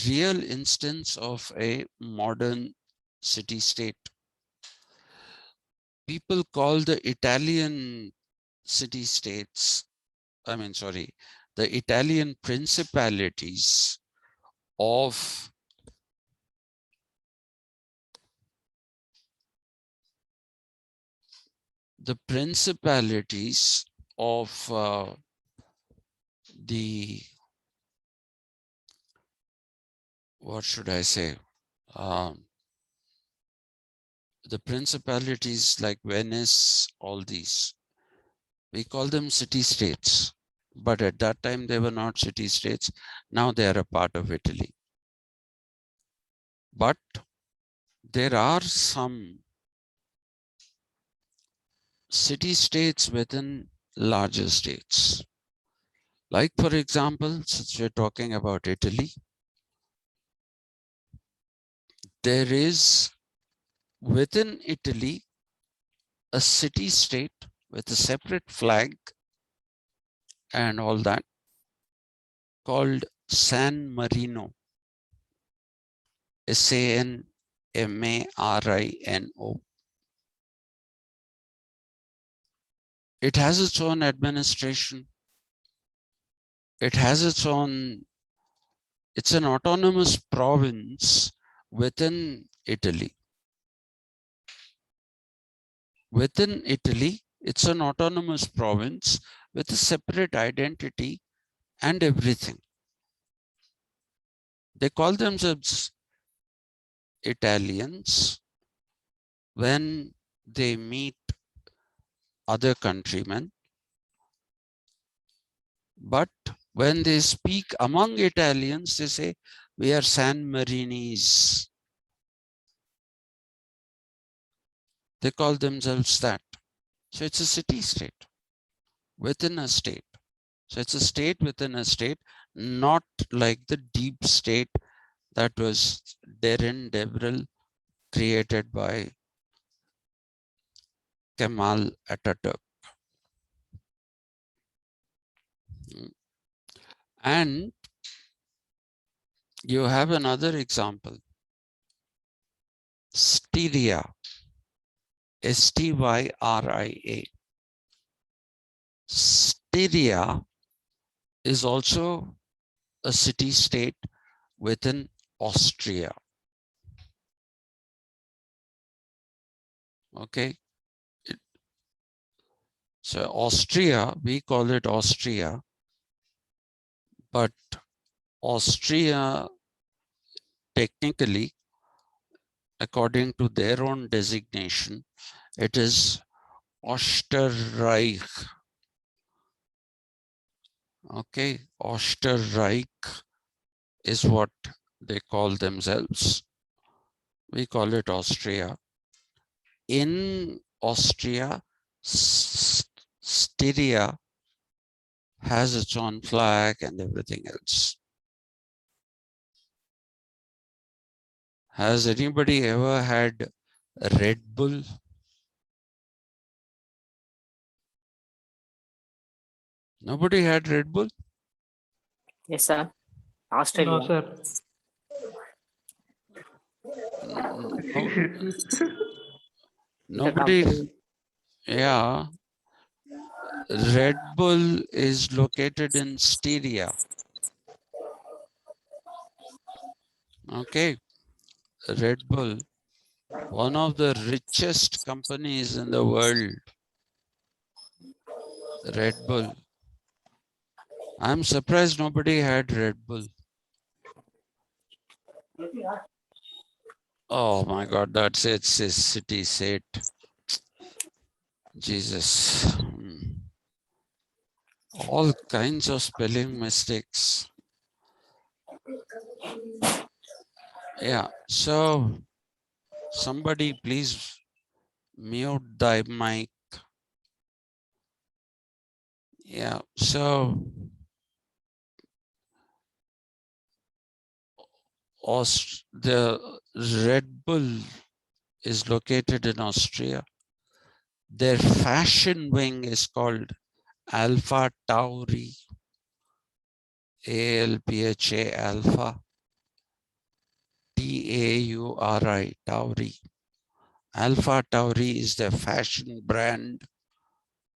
real instance of a modern city-state. People call the Italian city-states, the Italian principalities of the what should I say? The principalities like Venice, all these, we call them city-states. But at that time, they were not city-states. Now they are a part of Italy. But there are some city-states within larger states. Like, for example, since we're talking about Italy, there is within Italy a city-state with a separate flag and all that called San Marino. Sanmarino. It has its own administration. It has its own, it's an autonomous province within Italy. Within Italy, it's an autonomous province with a separate identity and everything. They call themselves Italians when they meet other countrymen, but when they speak among Italians, they say, we are San Marinese. They call themselves that. So it's a city-state within a state. So it's a state within a state, not like the deep state that was Derin Devrel created by Kemal Atatürk. And you have another example, Styria, Styria. Styria is also a city-state within Austria. Okay. So Austria, we call it Austria, but Austria technically, according to their own designation, it is Österreich. Okay, Österreich is what they call themselves. We call it Austria. In Austria, Styria has its own flag and everything else. Has anybody ever had a Red Bull? Nobody had Red Bull? Yes, sir. Australia. No, sir. No, The nobody. company. Yeah. Red Bull is located in Styria. Okay. Red Bull, one of the richest companies in the world. Red Bull. I'm surprised nobody had Red Bull. Oh my God, that's it. It's a city state. Jesus. All kinds of spelling mistakes. Yeah, so somebody please mute thy mic. Yeah, so the Red Bull is located in Austria. Their fashion wing is called Alpha Tauri, ALPHA Alpha, TAURI, Tauri. Alpha Tauri is their fashion brand,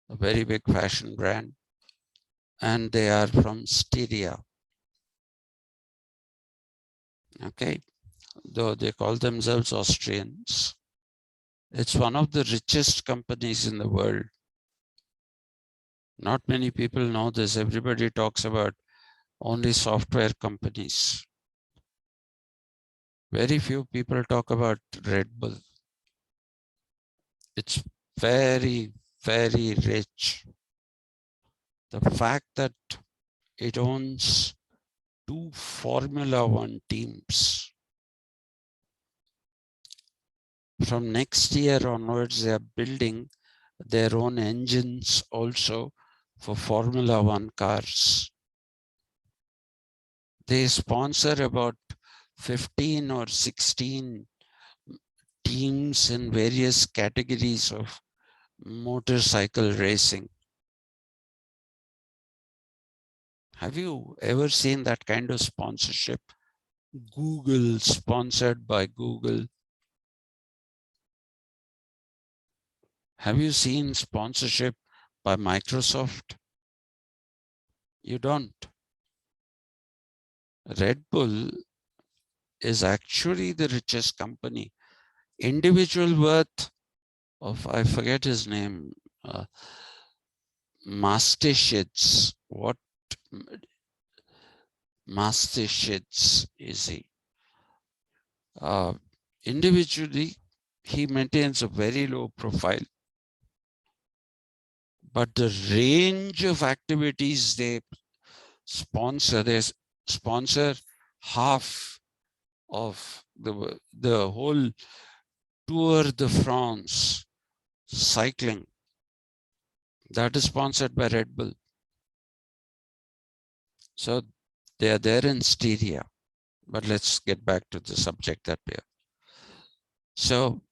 a very big fashion brand, and they are from Styria. Okay, though they call themselves Austrians. It's one of the richest companies in the world. Not many people know this. Everybody talks about only software companies. Very few people talk about Red Bull. It's very, very rich. The fact that it owns 2 Formula One teams. From next year onwards, they are building their own engines also for Formula One cars. They sponsor about 15 or 16 teams in various categories of motorcycle racing. Have you ever seen that kind of sponsorship? Google, sponsored by Google. Have you seen sponsorship by Microsoft? You don't. Red Bull is actually the richest company. Individual worth of, I forget his name, Mastishitz. What Mastishitz is he? Individually, he maintains a very low profile. But the range of activities they sponsor half of the whole Tour de France cycling. That is sponsored by Red Bull. So they are there in Styria. But let's get back to the subject that we are. So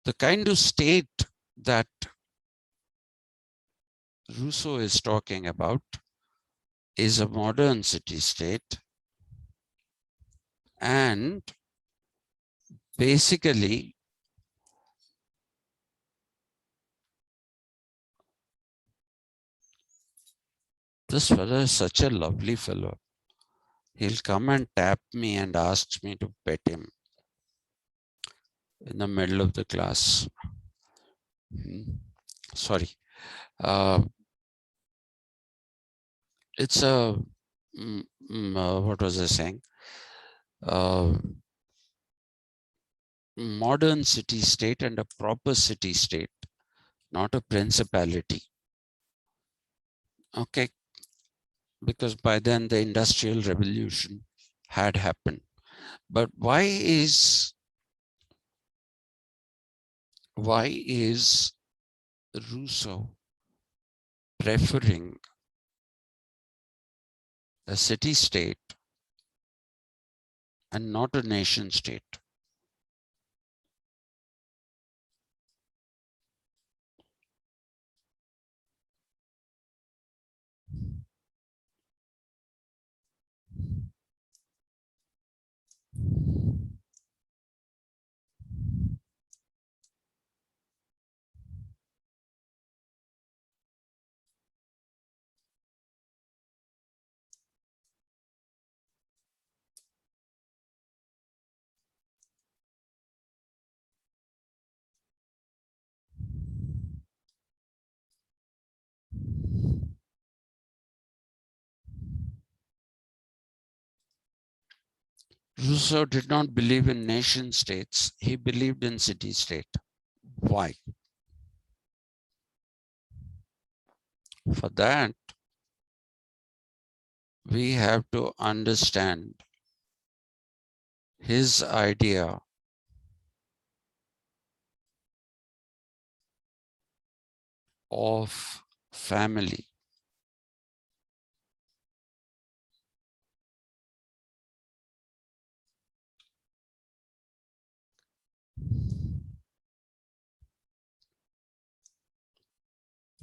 the kind of state that Rousseau is talking about is a modern city-state, and basically this fellow is such a lovely fellow. He'll come and tap me and asks me to pet him in the middle of the class. Sorry. It's a, what was I saying? Modern city-state and a proper city-state, not a principality. Okay, because by then the Industrial Revolution had happened. But why is Rousseau preferring a city-state and not a nation-state? Rousseau did not believe in nation states. He believed in city state. Why? For that, we have to understand his idea of family.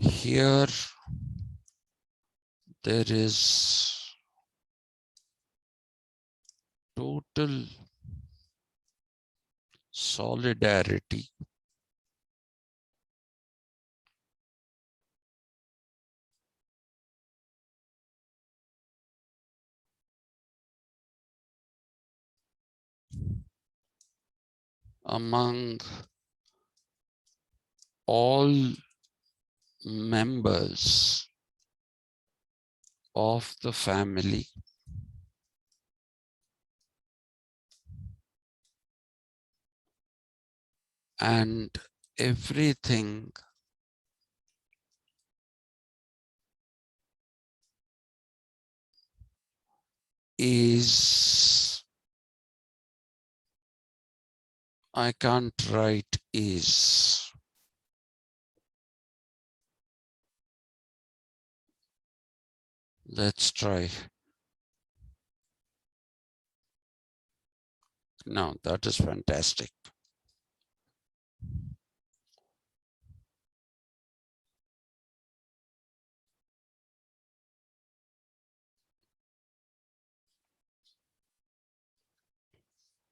Here there is total solidarity among all members of the family, and everything is, I can't write is. Let's try. No, that is fantastic.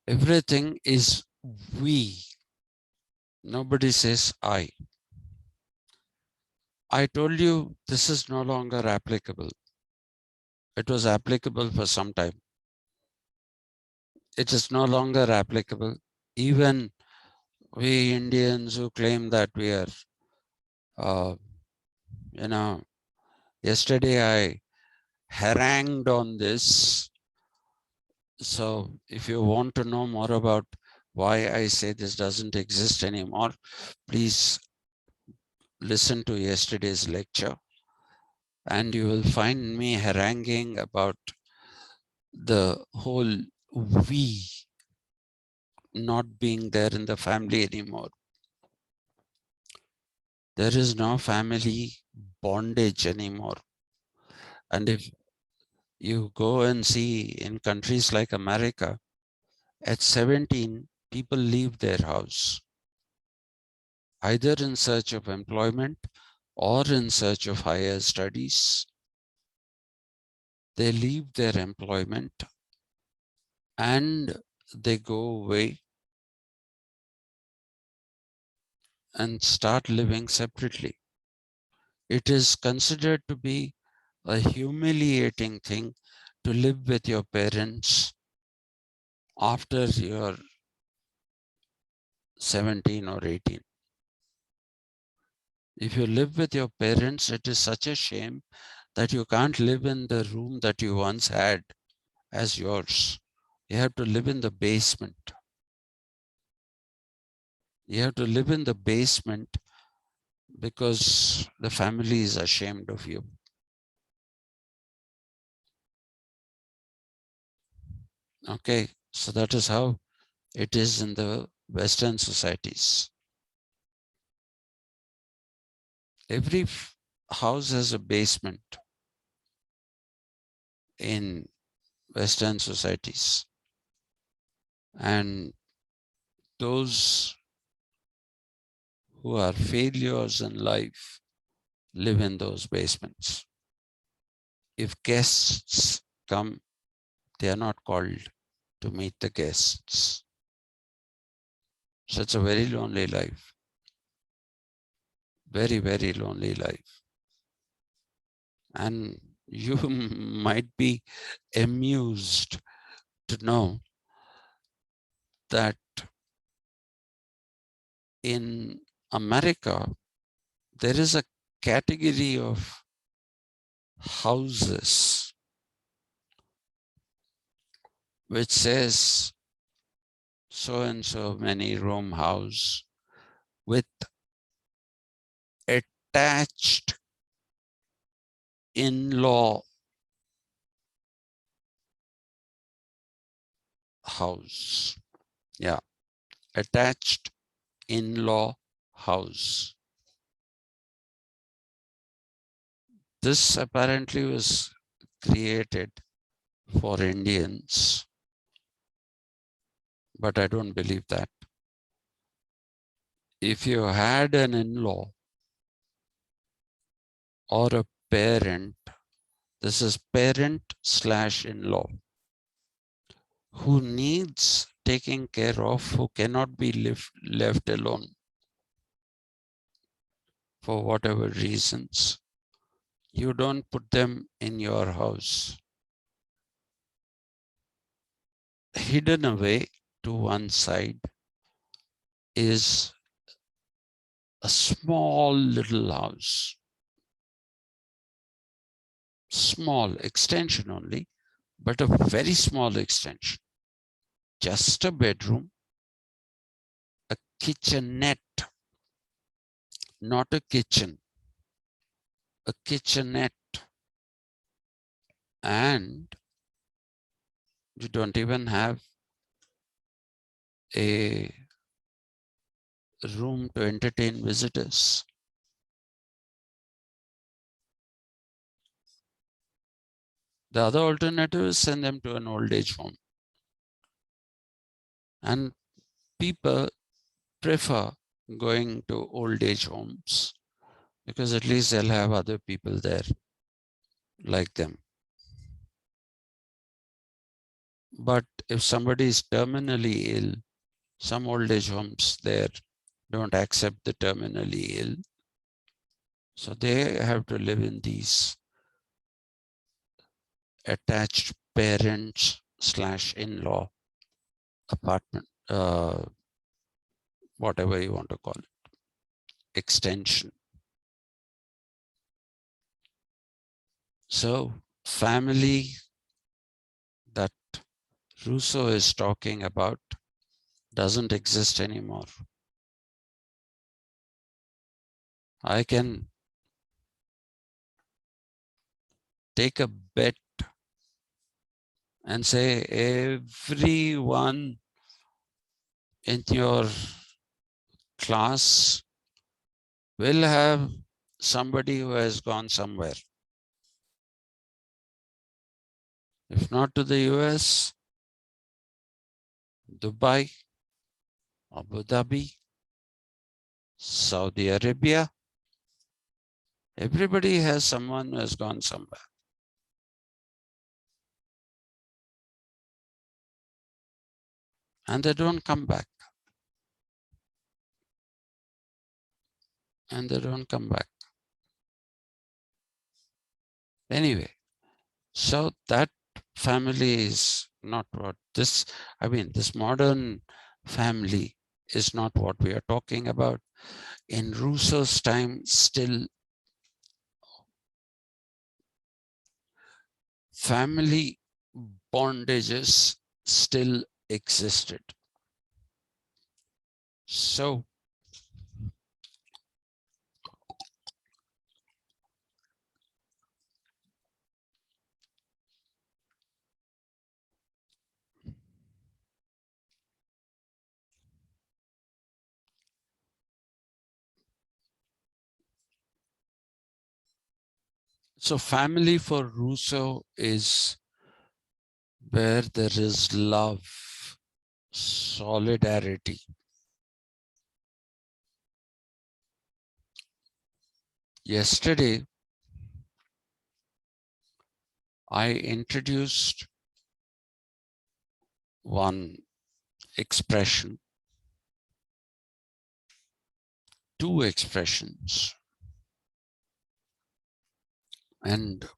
Everything is we. Nobody says I. I told you this is no longer applicable. It was applicable for some time. It is no longer applicable. Even we Indians who claim that we are, yesterday I harangued on this. So if you want to know more about why I say this doesn't exist anymore, please listen to yesterday's lecture, and you will find me haranguing about the whole we not being there in the family anymore. There is no family bondage anymore. And if you go and see in countries like America, at 17, people leave their house, either in search of employment or in search of higher studies. They leave their employment and they go away and start living separately. It is considered to be a humiliating thing to live with your parents after you're 17 or 18. If you live with your parents, it is such a shame that you can't live in the room that you once had as yours. You have to live in the basement. You have to live in the basement because the family is ashamed of you. Okay, so that is how it is in the Western societies. Every house has a basement in Western societies, and those who are failures in life live in those basements. If guests come, they are not called to meet the guests. So it's a very lonely life. Very, very lonely life. And you might be amused to know that in America, there is a category of houses which says so and so many room house with attached in-law house. Yeah, attached in-law house. This apparently was created for Indians, but I don't believe that. If you had an in-law or a parent, this is parent slash in-law, who needs taking care of, who cannot be left alone for whatever reasons, you don't put them in your house. Hidden away to one side is a small little house, small extension only, but a very small extension. Just a bedroom, a kitchenette, not a kitchen, a kitchenette, and you don't even have a room to entertain visitors. The other alternative is send them to an old age home. And people prefer going to old age homes because at least they'll have other people there like them. But if somebody is terminally ill, some old age homes there don't accept the terminally ill. So they have to live in these attached parents slash in-law apartment, whatever you want to call it, extension. So family that Rousseau is talking about doesn't exist anymore. I can take a bet and say everyone in your class will have somebody who has gone somewhere. If not to the US, Dubai, Abu Dhabi, Saudi Arabia, everybody has someone who has gone somewhere. And they don't come back. And they don't come back. Anyway, so that family is not what this, I mean, this modern family is not what we are talking about. In Rousseau's time, still family bondages still existed. So family for Rousseau is where there is love, solidarity. Yesterday, I introduced one expression, two expressions, and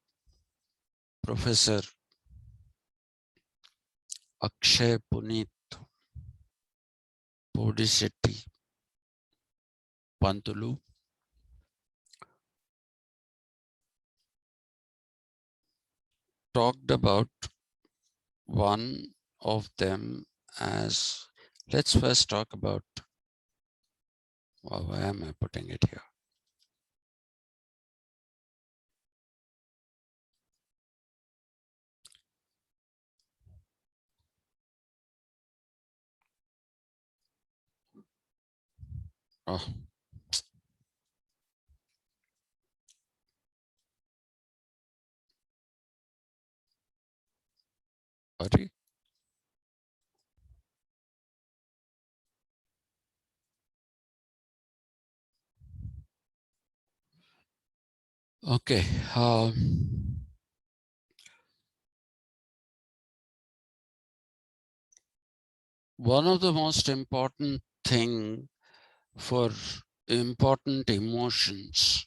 Professor Akshay Puneet Podisetti Pantulu talked about one of them as, let's first talk about, well, why am I putting it here? Oh. Sorry. Okay. One of the most important thing for important emotions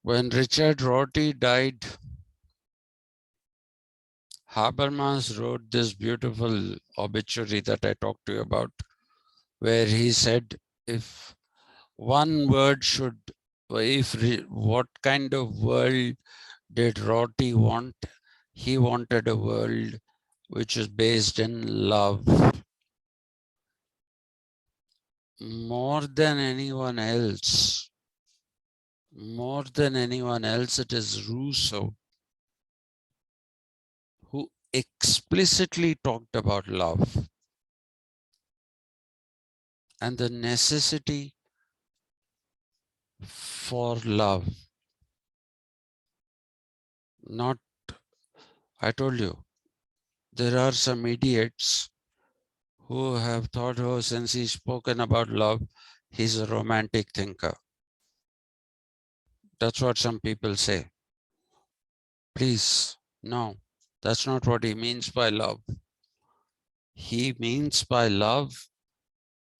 when Richard Rorty died, Habermas wrote this beautiful obituary that I talked to you about, where he said, if one word should, what kind of world did Rorty want? He wanted a world which is based in love. More than anyone else, it is Rousseau who explicitly talked about love and the necessity for love. Not, I told you, there are some idiots who have thought, oh, since he's spoken about love, he's a romantic thinker. That's what some people say. Please, no, that's not what he means by love. He means by love,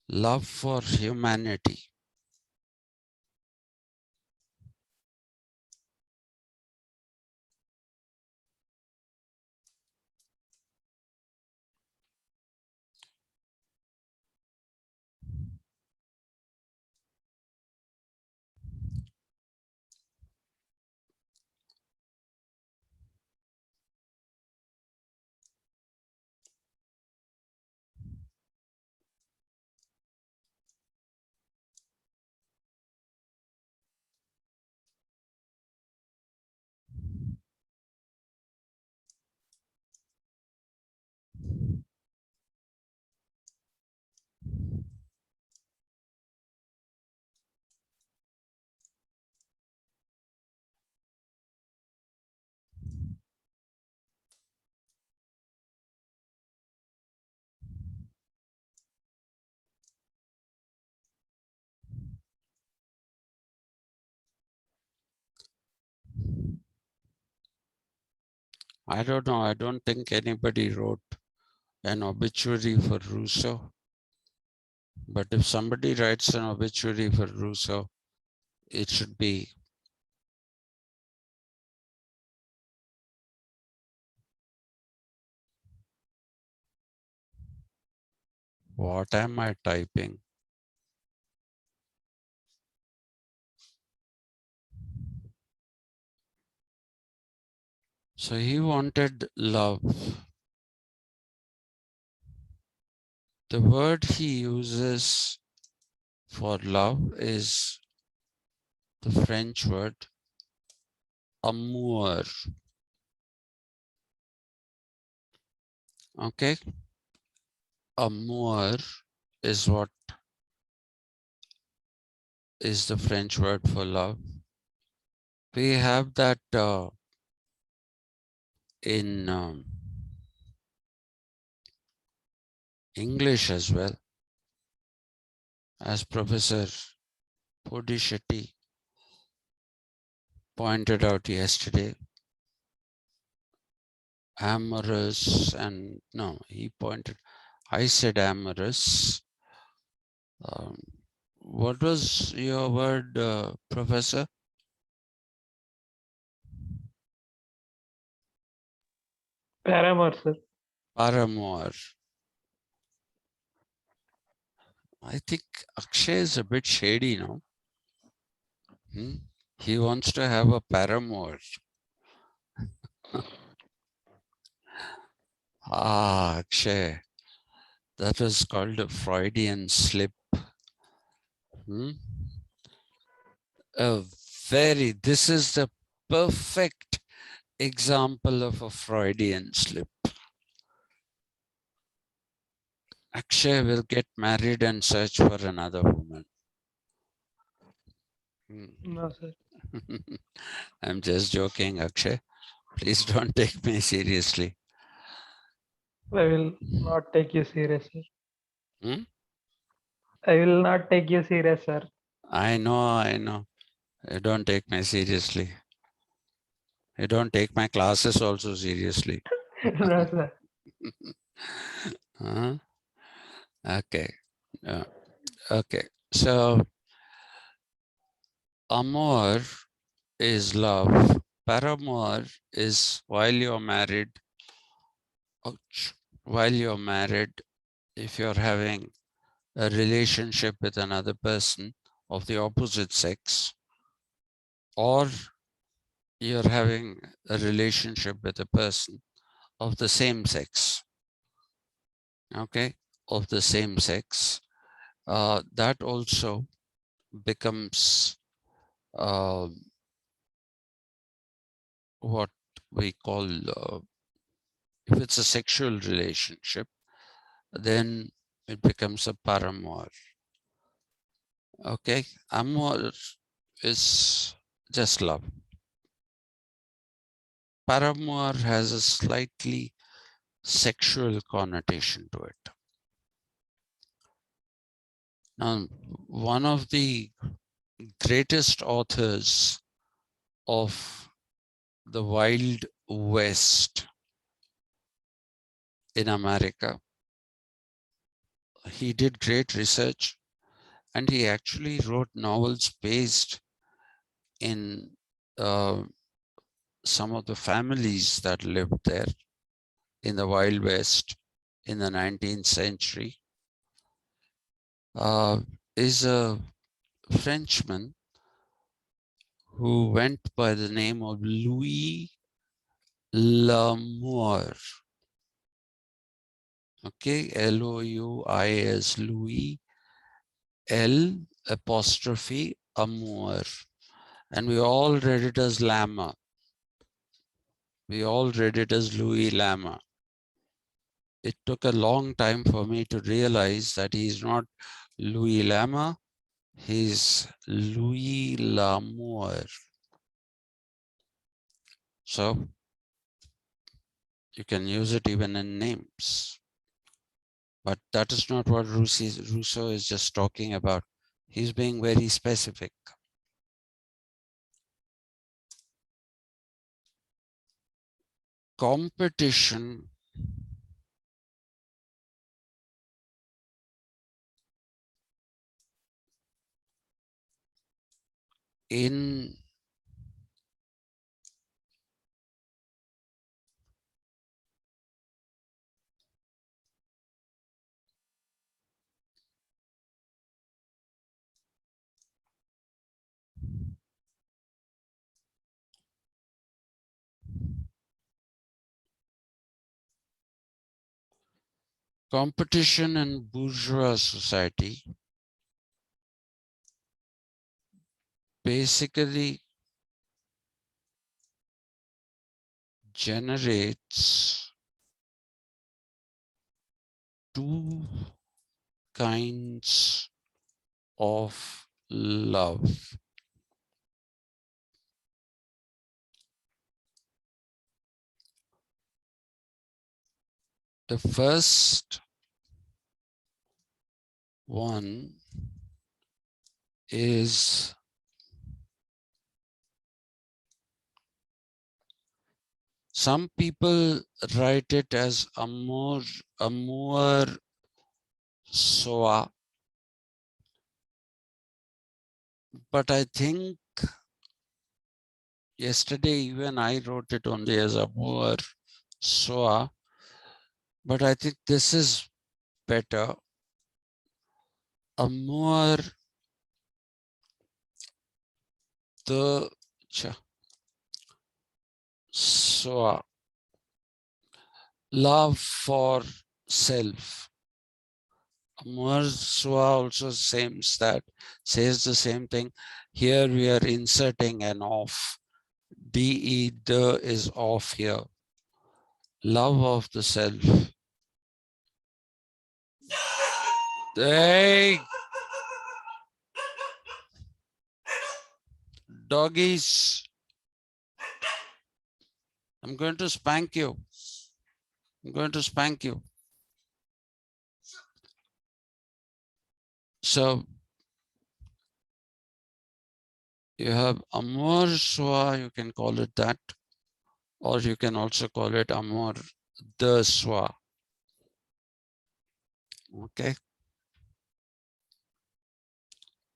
love for humanity. I don't know. I don't think anybody wrote an obituary for Rousseau. But if somebody writes an obituary for Rousseau, it should be, what am I typing? So he wanted love. The word he uses for love is the French word amour. Okay? Amour is what is the French word for love. We have that in English as well, as Professor Podishetty pointed out yesterday. Amorous and no, he pointed, I said amorous. What was your word, Professor? Paramour, sir. Amour. I think Akshay is a bit shady now. He wants to have a paramour. Akshay, that was called a Freudian slip. This is the perfect example of a Freudian slip. Akshay will get married and search for another woman. No, sir. I'm just joking, Akshay. Please don't take me seriously. I will not take you serious, sir. Hmm? I will not take you serious, sir. I know. You don't take me seriously. You don't take my classes also seriously. No, sir. Huh? Okay. Okay. So, amour is love. Paramour is while you're married. Ouch. While you're married, if you're having a relationship with another person of the opposite sex, or you're having a relationship with a person of the same sex, okay, of the same sex, that also becomes what we call, if it's a sexual relationship, then it becomes a paramour. Okay, amour is just love. Paramour has a slightly sexual connotation to it. Now, one of the greatest authors of the Wild West in America, he did great research and he actually wrote novels based in some of the families that lived there in the Wild West in the 19th century. Is a Frenchman who went by the name of Louis L'Amour. Okay, L-O-U-I-S, Louis, L apostrophe Amour. And we all read it as Lama. We all read it as Louis Lama. It took a long time for me to realize that he's not Louis Lama, he's Louis L'Amour. So you can use it even in names. But that is not what Rousseau is just talking about. He's being very specific. Competition in competition in bourgeois society basically generates two kinds of love. The first one is some people write it as amour, amour soa. But I think yesterday even I wrote it only as Amour Soi, but I think this is better. Amour de Soi, love for self. Amour Soi also says the same thing. Here we are inserting an off. De, the is off here. Love of the self. Hey, doggies, I'm going to spank you. I'm going to spank you. So you have Amour Soi, you can call it that, or you can also call it Amour de Soi. Okay.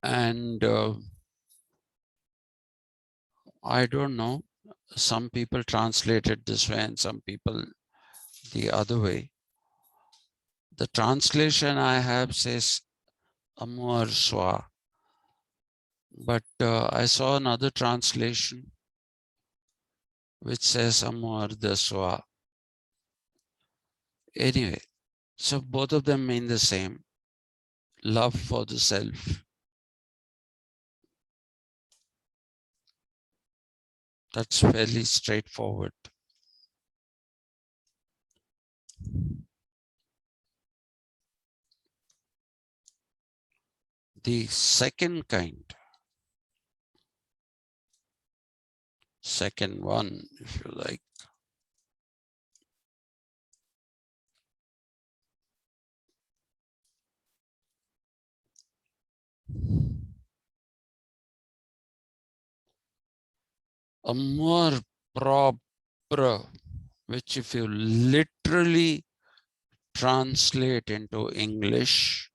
And I don't know, some people translate it this way and some people the other way. The translation I have says Amour Soi, but I saw another translation which says Amour de Soi. Anyway, so both of them mean the same, love for the self. That's fairly straightforward. The second kind, second one, if you like, Amour propre, which if you literally translate into English,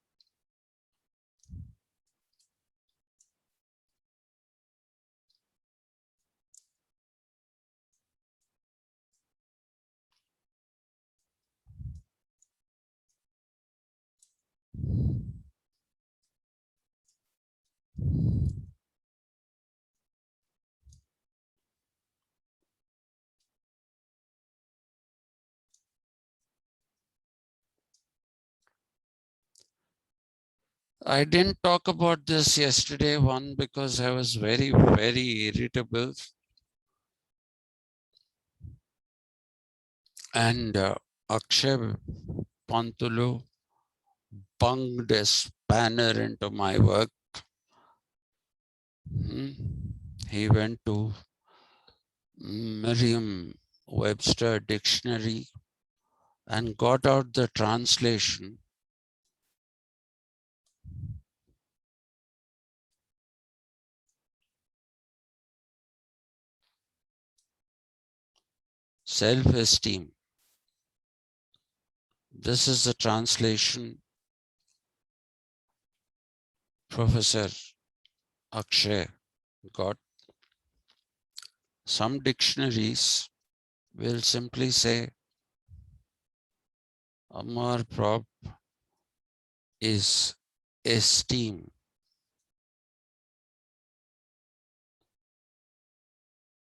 I didn't talk about this yesterday, one, because I was very, very irritable. And Akshay Pantulu bunged a spanner into my work. He went to Merriam-Webster dictionary and got out the translation. Self-esteem. This is the translation Professor Akshay got. Some dictionaries will simply say Amour propre is esteem.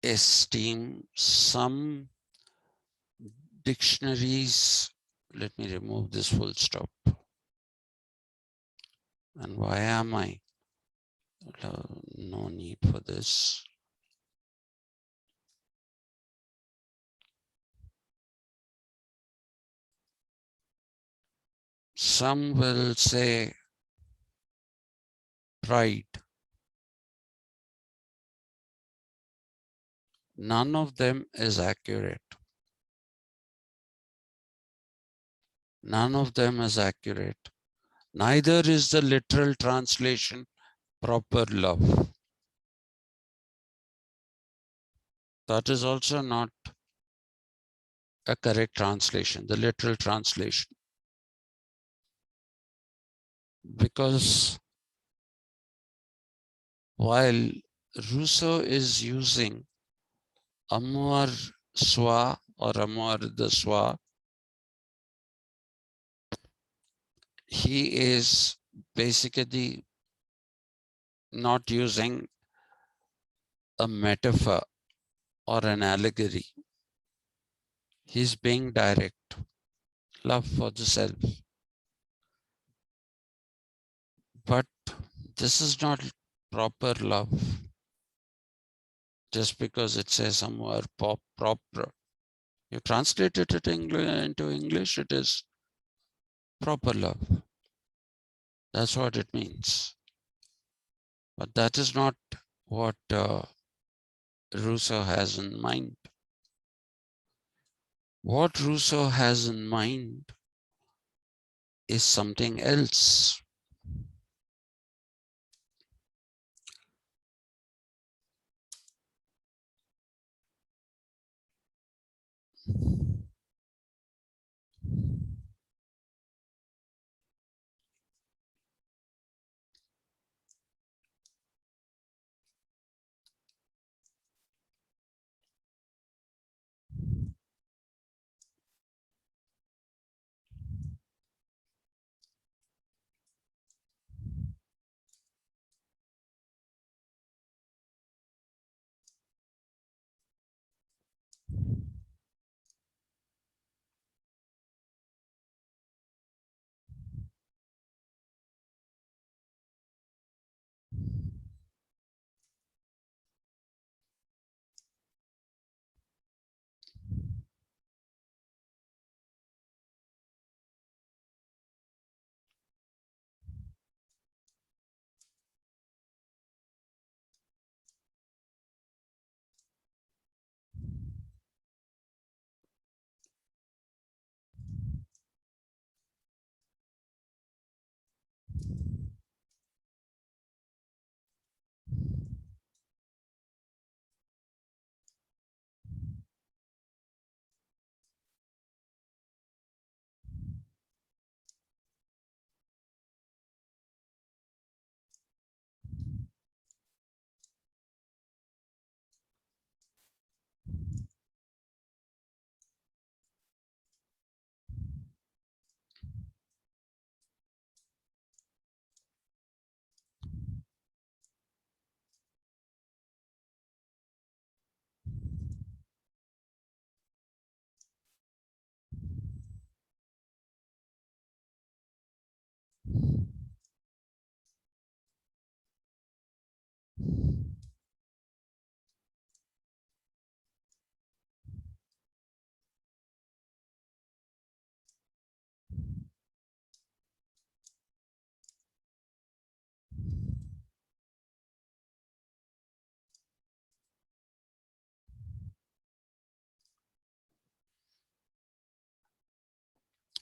Esteem. Some dictionaries, let me remove this full stop. And why am I? No need for this. Some will say pride. None of them is accurate. None of them is accurate. Neither is the literal translation proper love. That is also not a correct translation, the literal translation. Because while Rousseau is using Amour soi or Amour de soi, he is basically not using a metaphor or an allegory. He's being direct. Love for the self. But this is not proper love. Just because it says somewhere propre. You translate it into English, it is proper love. That's what it means. But that is not what Rousseau has in mind. What Rousseau has in mind is something else.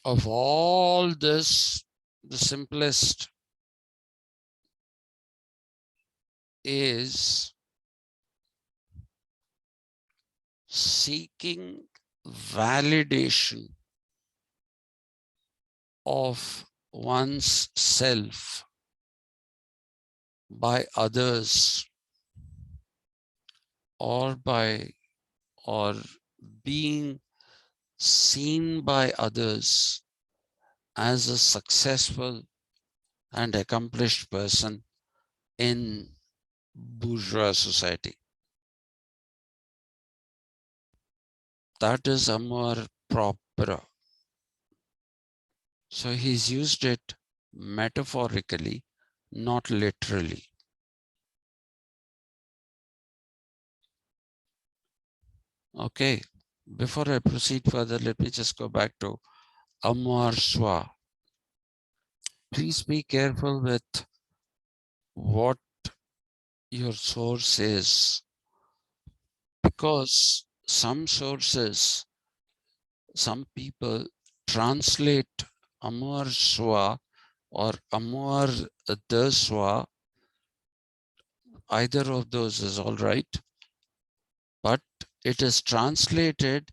Of all this, the simplest is seeking validation of one's self by others or being seen by others as a successful and accomplished person in bourgeois society. That is amour propre. So he's used it metaphorically, not literally. Okay, before I proceed further, let me just go back to Amour soi. Please be careful with what your source is, because some sources, some people translate Amour soi or Amour de soi. Either of those is all right, but it is translated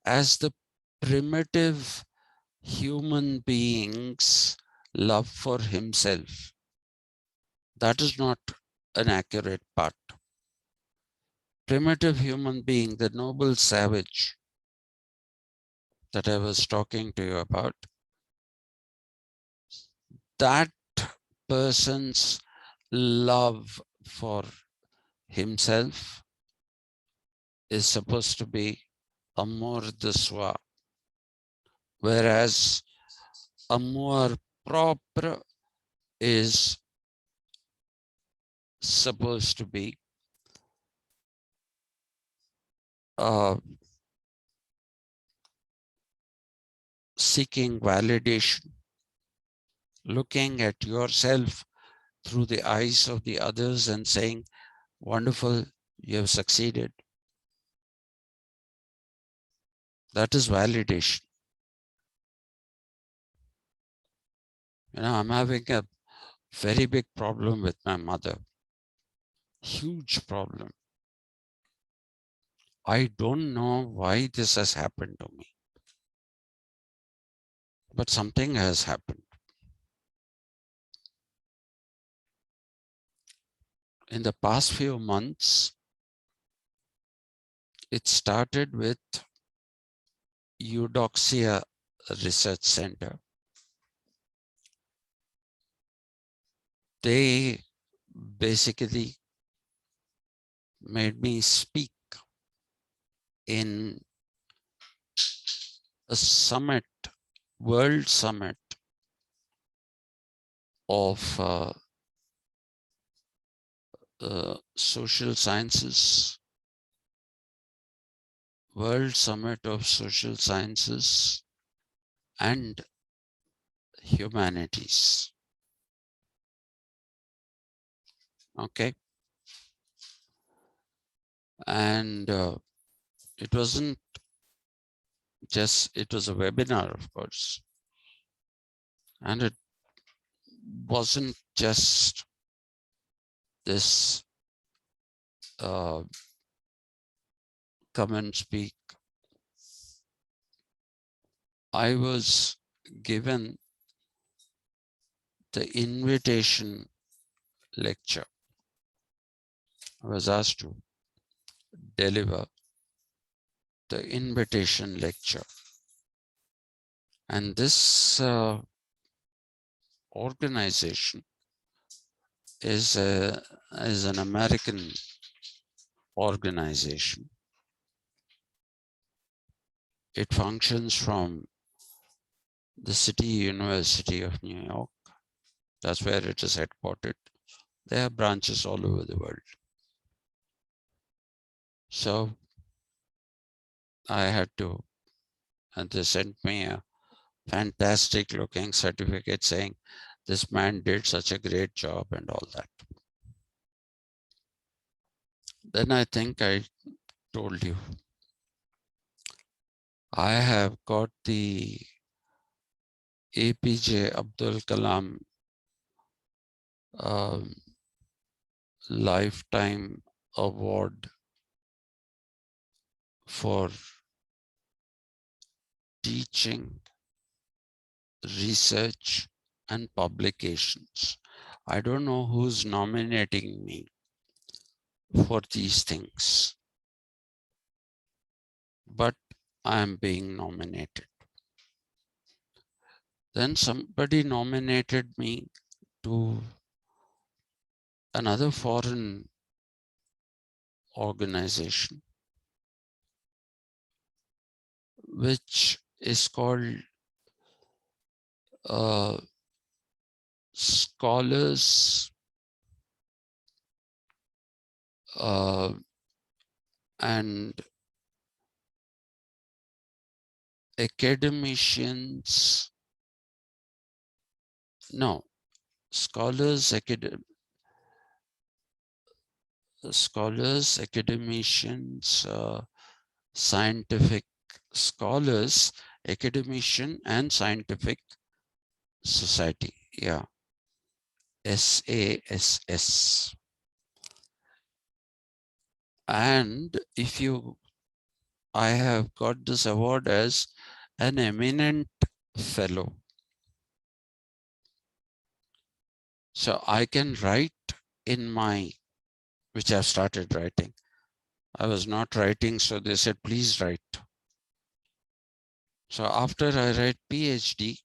as the primitive human being's love for himself. That is not an accurate part. Primitive human being, the noble savage that I was talking to you about, that person's love for himself is supposed to be amour de soi, whereas amour propre is supposed to be seeking validation, looking at yourself through the eyes of the others and saying, wonderful, you have succeeded. That is validation. You know, I'm having a very big problem with my mother. Huge problem. I don't know why this has happened to me, but something has happened. In the past few months, it started with Eudoxia Research Center. They basically made me speak in a summit, world summit of social sciences, world summit of social sciences and humanities. Okay. And it wasn't just, it was a webinar, of course. And it wasn't just this come and speak. I was given the invitation lecture. I was asked to deliver the invitation lecture. And this organization is an American organization. It functions from the City University of New York. That's where it is headquartered. They have branches all over the world. So I had to, and they sent me a fantastic looking certificate saying this man did such a great job and all that. Then I think I told you, I have got the APJ Abdul Kalam Lifetime Award for teaching, research, and publications. I don't know who's nominating me for these things, but I am being nominated. Then somebody nominated me to another foreign organization, which is called Scholars and Academicians, no, Scholars, Academicians, Scientific Scholars, Academician and Scientific Society, yeah, SASS. And if you, I have got this award as an eminent fellow. So I can write in my which I've started writing. I was not writing, so they said, please write. So after I write PhD,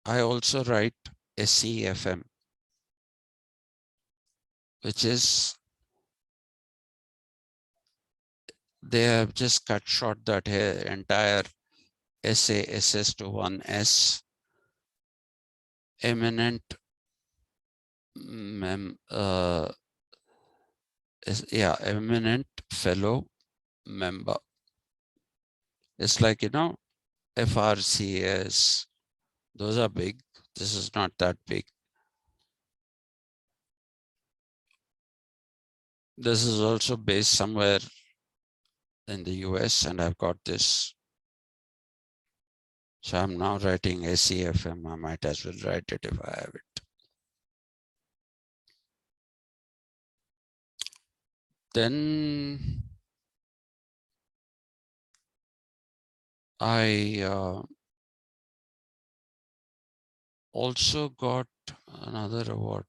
I also write SCFM, which is, they have just cut short that entire SS to one S, eminent eminent fellow member. It's like, FRCS, those are big. This is not that big. This is also based somewhere in the US, and I've got this. So I'm now writing SCFM. I might as well write it if I have it. Then I also got another award.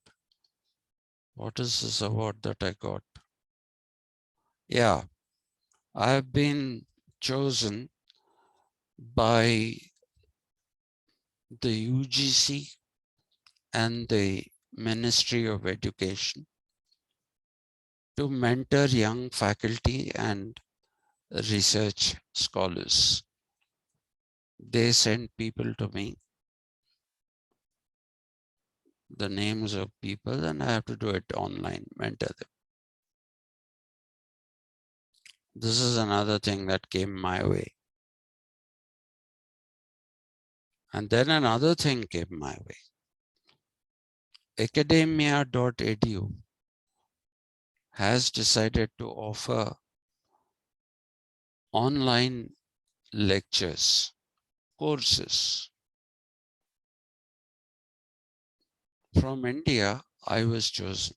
What is this award that I got? Yeah, I've been chosen by the UGC and the Ministry of Education to mentor young faculty and research scholars. They send people to me, the names of people, and I have to do it online, mentor them. This is another thing that came my way. And then another thing came my way. Academia.edu has decided to offer online lectures, courses. From India, I was chosen.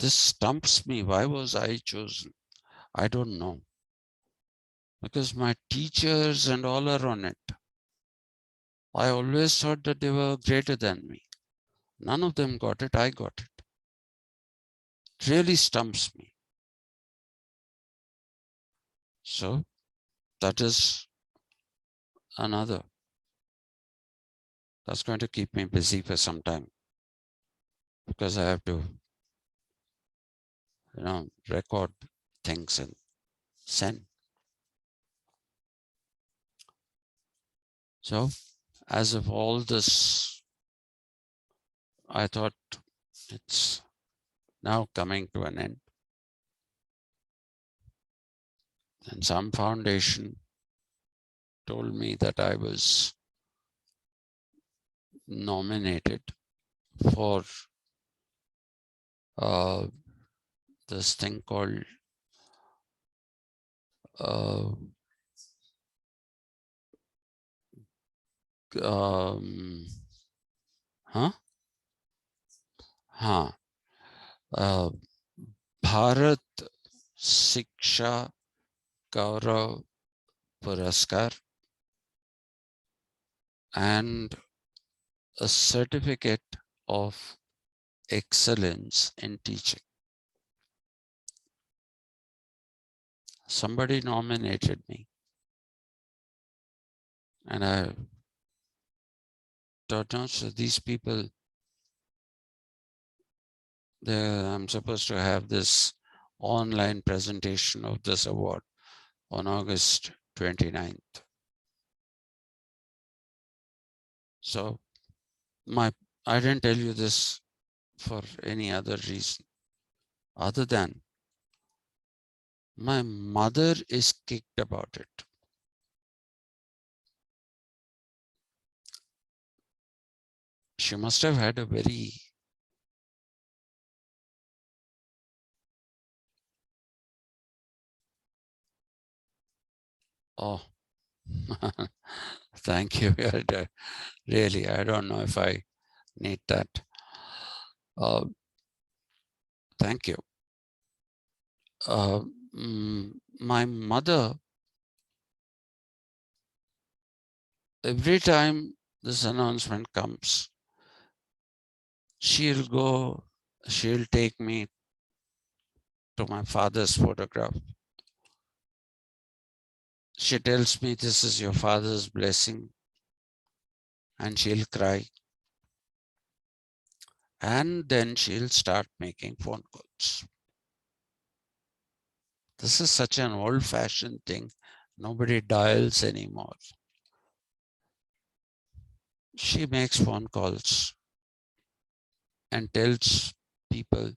This stumps me. Why was I chosen? I don't know. Because my teachers and all are on it. I always thought that they were greater than me. None of them got it, I got it. It really stumps me. So that is another. That's going to keep me busy for some time, because I have to, record things and send. So as of all this, I thought it's now coming to an end. And some foundation told me that I was nominated for this thing called Bharat Shiksha Gaurav Puraskar and a certificate of excellence in teaching. Somebody nominated me, and I thought, no, so these people, I'm supposed to have this online presentation of this award on August 29th. So I didn't tell you this for any other reason other than my mother is kicked about it. She must have had a very thank you. Really, I don't know if I need that. Thank you. My mother, every time this announcement comes, she'll take me to my father's photograph. She tells me this is your father's blessing, and she'll cry. And then she'll start making phone calls. This is such an old-fashioned thing. Nobody dials anymore. She makes phone calls and tells people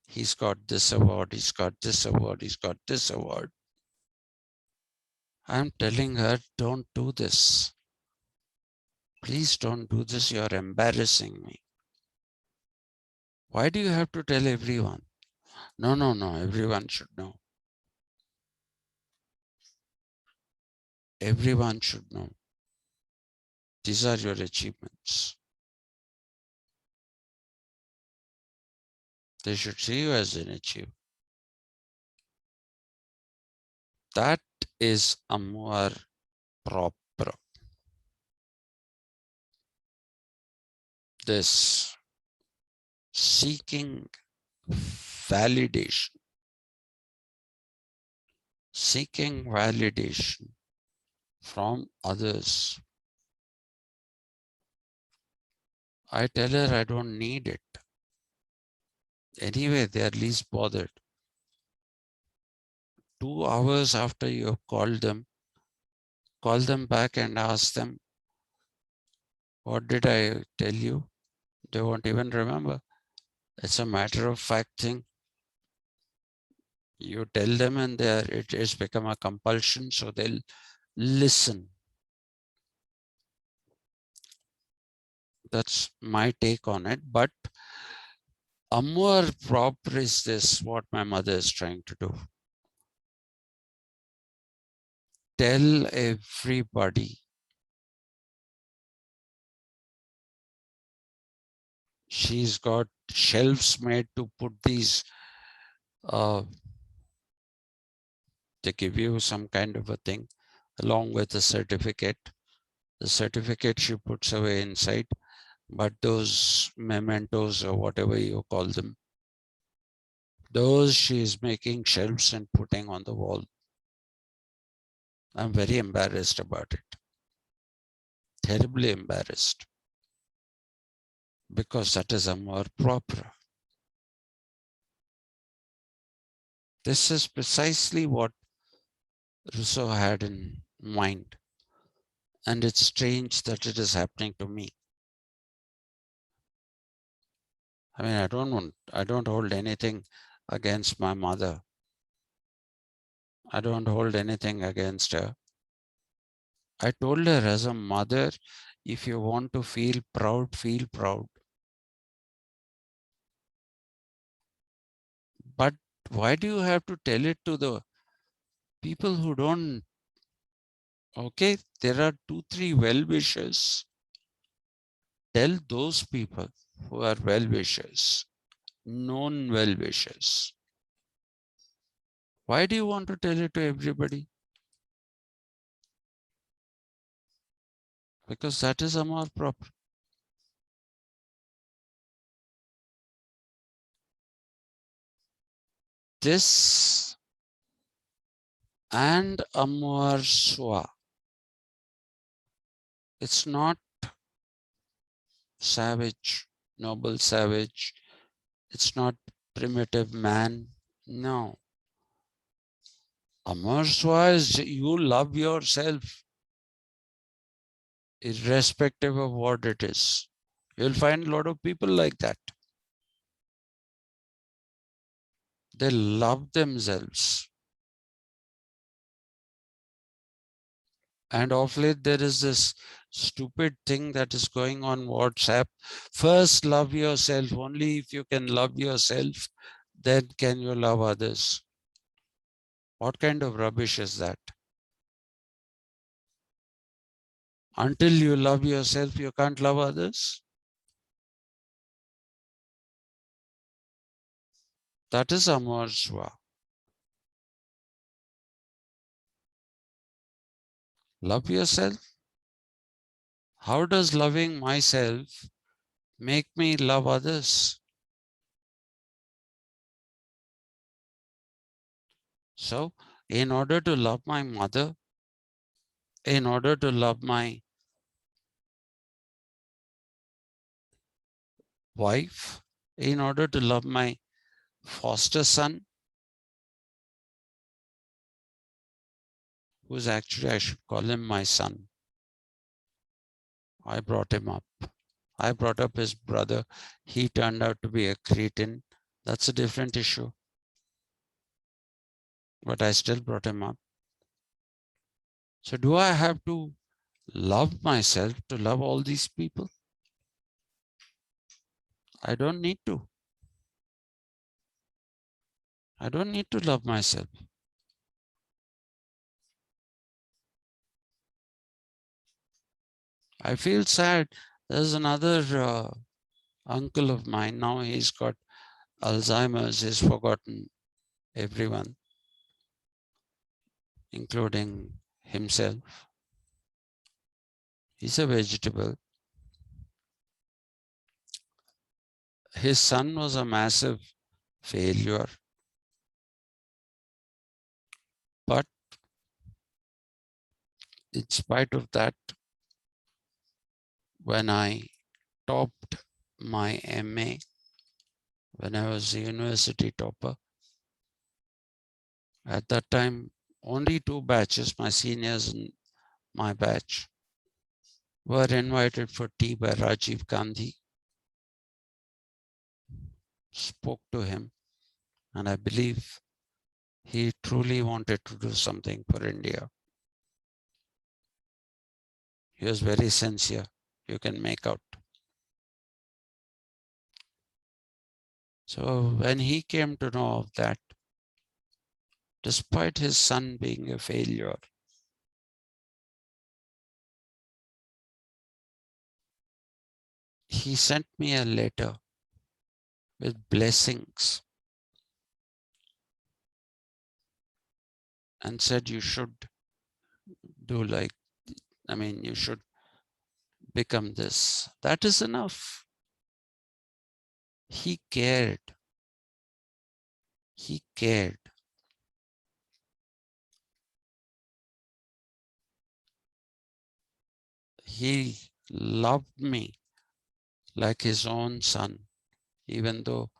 he's got this award, he's got this award, he's got this award. I'm telling her, don't do this. Please don't do this. You're embarrassing me. Why do you have to tell everyone? No, everyone should know. Everyone should know. These are your achievements. They should see you as an achievement. That is amour propre. This seeking validation. Seeking validation from others. I tell her I don't need it. Anyway, they are least bothered. 2 hours after you have called them, call them back and ask them, what did I tell you? They won't even remember. It's a matter of fact thing. You tell them and it has become a compulsion, so they'll listen. That's my take on it. But amour propre is this, what my mother is trying to do. Tell everybody. She's got shelves made to put these, they give you some kind of a thing along with a certificate. The certificate she puts away inside, but those mementos or whatever you call them, those she is making shelves and putting on the wall. I'm very embarrassed about it. Terribly embarrassed. Because that is amour propre. This is precisely what Rousseau had in mind. And it's strange that it is happening to me. I mean, I don't hold anything against my mother. I don't hold anything against her. I told her as a mother, if you want to feel proud, feel proud. But why do you have to tell it to the people who don't? Okay, there are 2-3 well-wishers. Tell those people who are well-wishers, known well-wishers. Why do you want to tell it to everybody? Because that is amour propre. This and amour soi. It's not savage, noble savage. It's not primitive man. No. Amour soi is you love yourself, irrespective of what it is. You'll find a lot of people like that. They love themselves. And of late, there is this stupid thing that is going on WhatsApp. First, love yourself. Only if you can love yourself, then can you love others. What kind of rubbish is that? Until you love yourself, you can't love others. That is amour soi. Love yourself. How does loving myself make me love others. So, in order to love my mother, in order to love my wife, in order to love my foster son, who's actually, I should call him my son. I brought him up. I brought up his brother. He turned out to be a cretin. That's a different issue. But I still brought him up. So do I have to love myself to love all these people? I don't need to. I don't need to love myself. I feel sad. There's another uncle of mine. Now he's got Alzheimer's. He's forgotten everyone, including himself. He's a vegetable. His son was a massive failure. But in spite of that, when I topped my MA, when I was a university topper, at that time, only 2 batches, my seniors and my batch, were invited for tea by Rajiv Gandhi. Spoke to him, and I believe he truly wanted to do something for India. He was very sincere, you can make out. So when he came to know of that, despite his son being a failure, he sent me a letter with blessings and said you should do you should become this. That is enough. He cared. He cared. He loved me like his own son, even though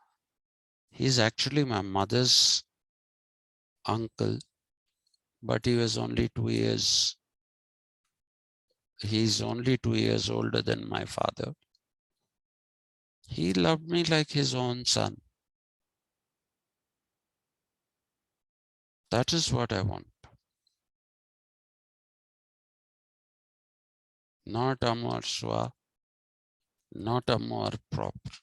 he's actually my mother's uncle, but he was only 2 years. He's only 2 years older than my father. He loved me like his own son. That is what I want. Not amour soi, not amour propre.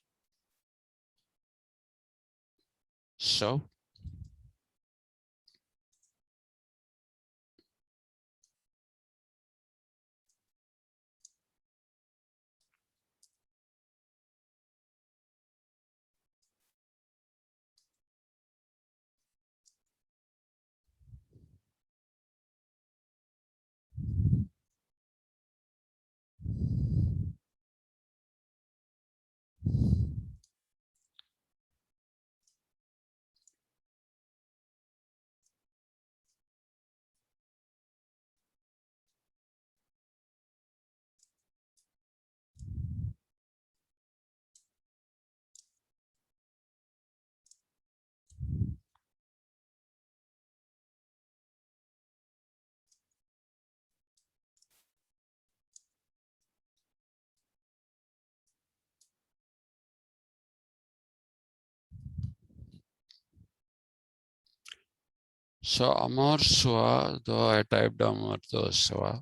So, amour soi, though I typed amour soi,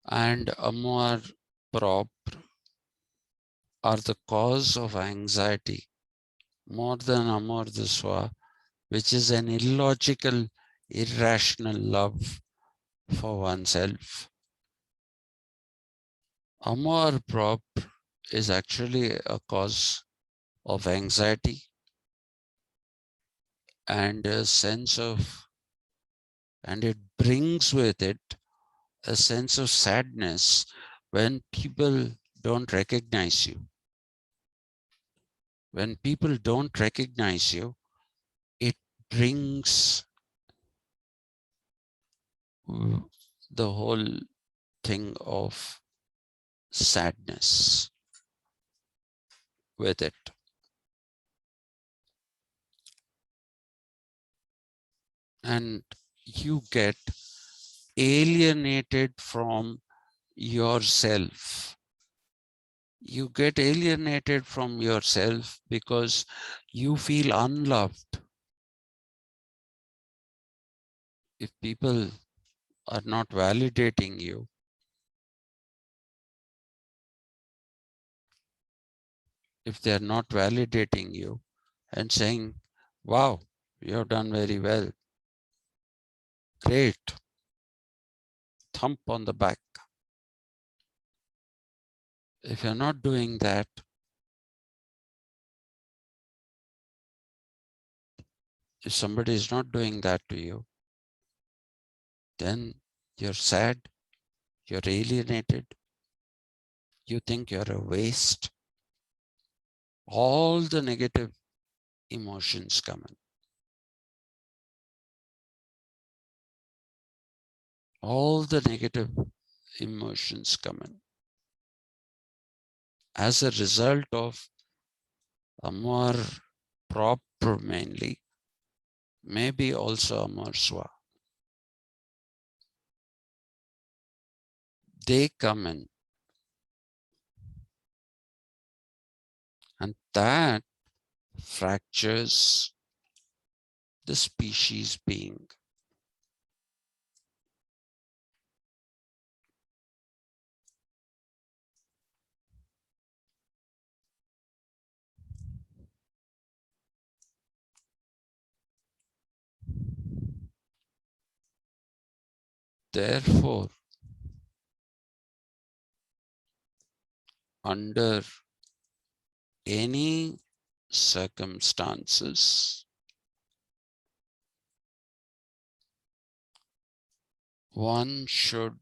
and amour propre are the cause of anxiety more than amour soi, which is an illogical, irrational love for oneself. Amour propre is actually a cause of anxiety and a sense of, and it brings with it a sense of sadness when people don't recognize you. When people don't recognize you, it brings the whole thing of sadness with it. And you get alienated from yourself. You get alienated from yourself because you feel unloved. If people are not validating you, if they are not validating you and saying, wow, you have done very well, great, thump on the back. If you're not doing that, if somebody is not doing that to you, then you're sad, you're alienated, you think you're a waste. All the negative emotions come in. All the negative emotions come in. As a result of amour propre mainly, maybe also amour soi. They come in. And that fractures the species being. Therefore, under any circumstances, one should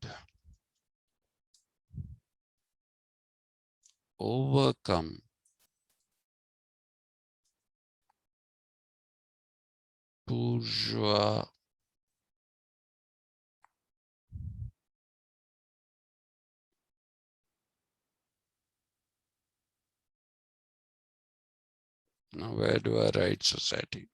overcome bourgeois now where do I write society?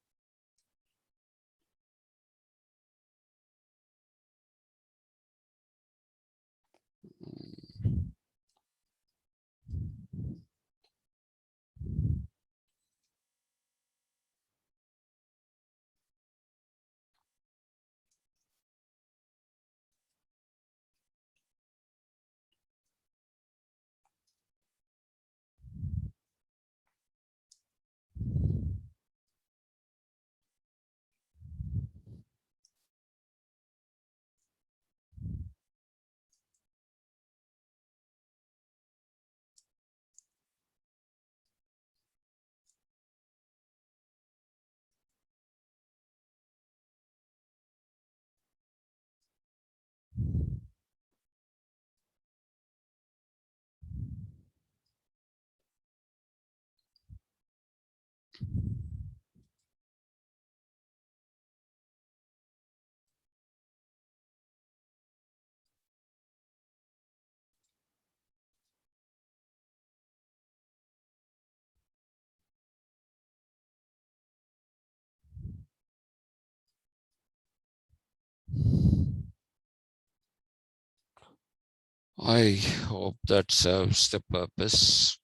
I hope that serves the purpose.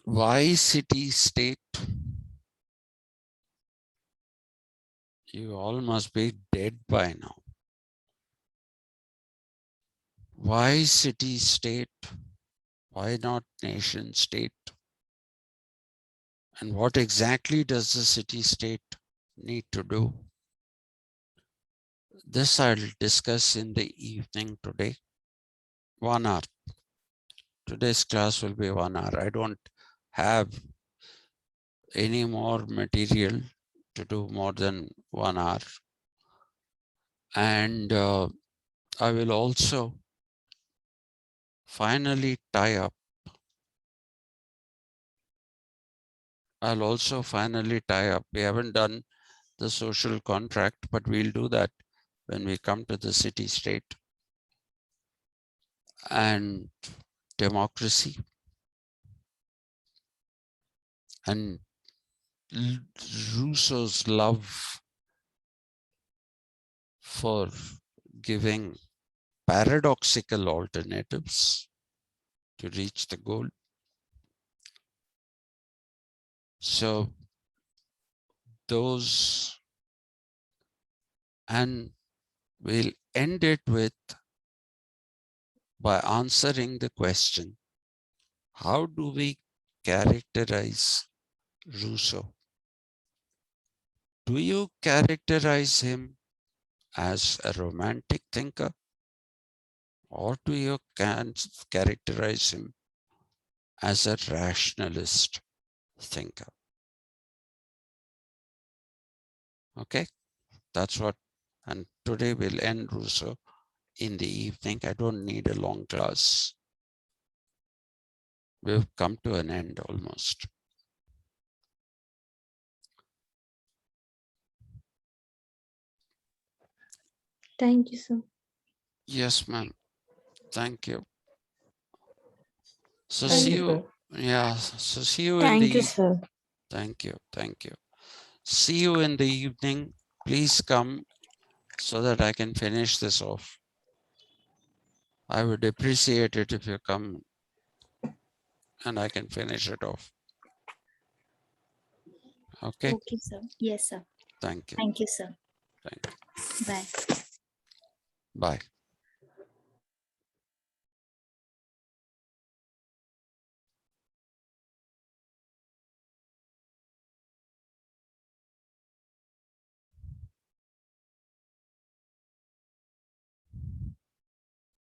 Why city state? You all must be dead by now. Why city state? Why not nation state? And what exactly does the city state need to do? This I'll discuss in the evening today. 1 hour. Today's class will be 1 hour. I don't have any more material to do more than 1 hour. And I will also finally tie up I'll also finally tie up. We haven't done the social contract, but we'll do that when we come to the city state and democracy and Rousseau's love for giving paradoxical alternatives to reach the goal. So those, and we'll end it with by answering the question, how do we characterize Rousseau? Do you characterize him as a romantic thinker, or do you characterize him as a rationalist thinker? Okay, that's what, and today we'll end Rousseau in the evening. I don't need a long class. We've come to an end almost. Thank you, sir. Yes, ma'am. Thank you. So Thank see you, you. sir. Yeah. So see you in the Thank you, evening. sir. Thank you. Thank you. See you in the evening. Please come so that I can finish this off. I would appreciate it if you come and I can finish it off. Okay. Okay, sir. Yes, sir. Thank you. Thank you, sir. Thank you. Bye. Bye.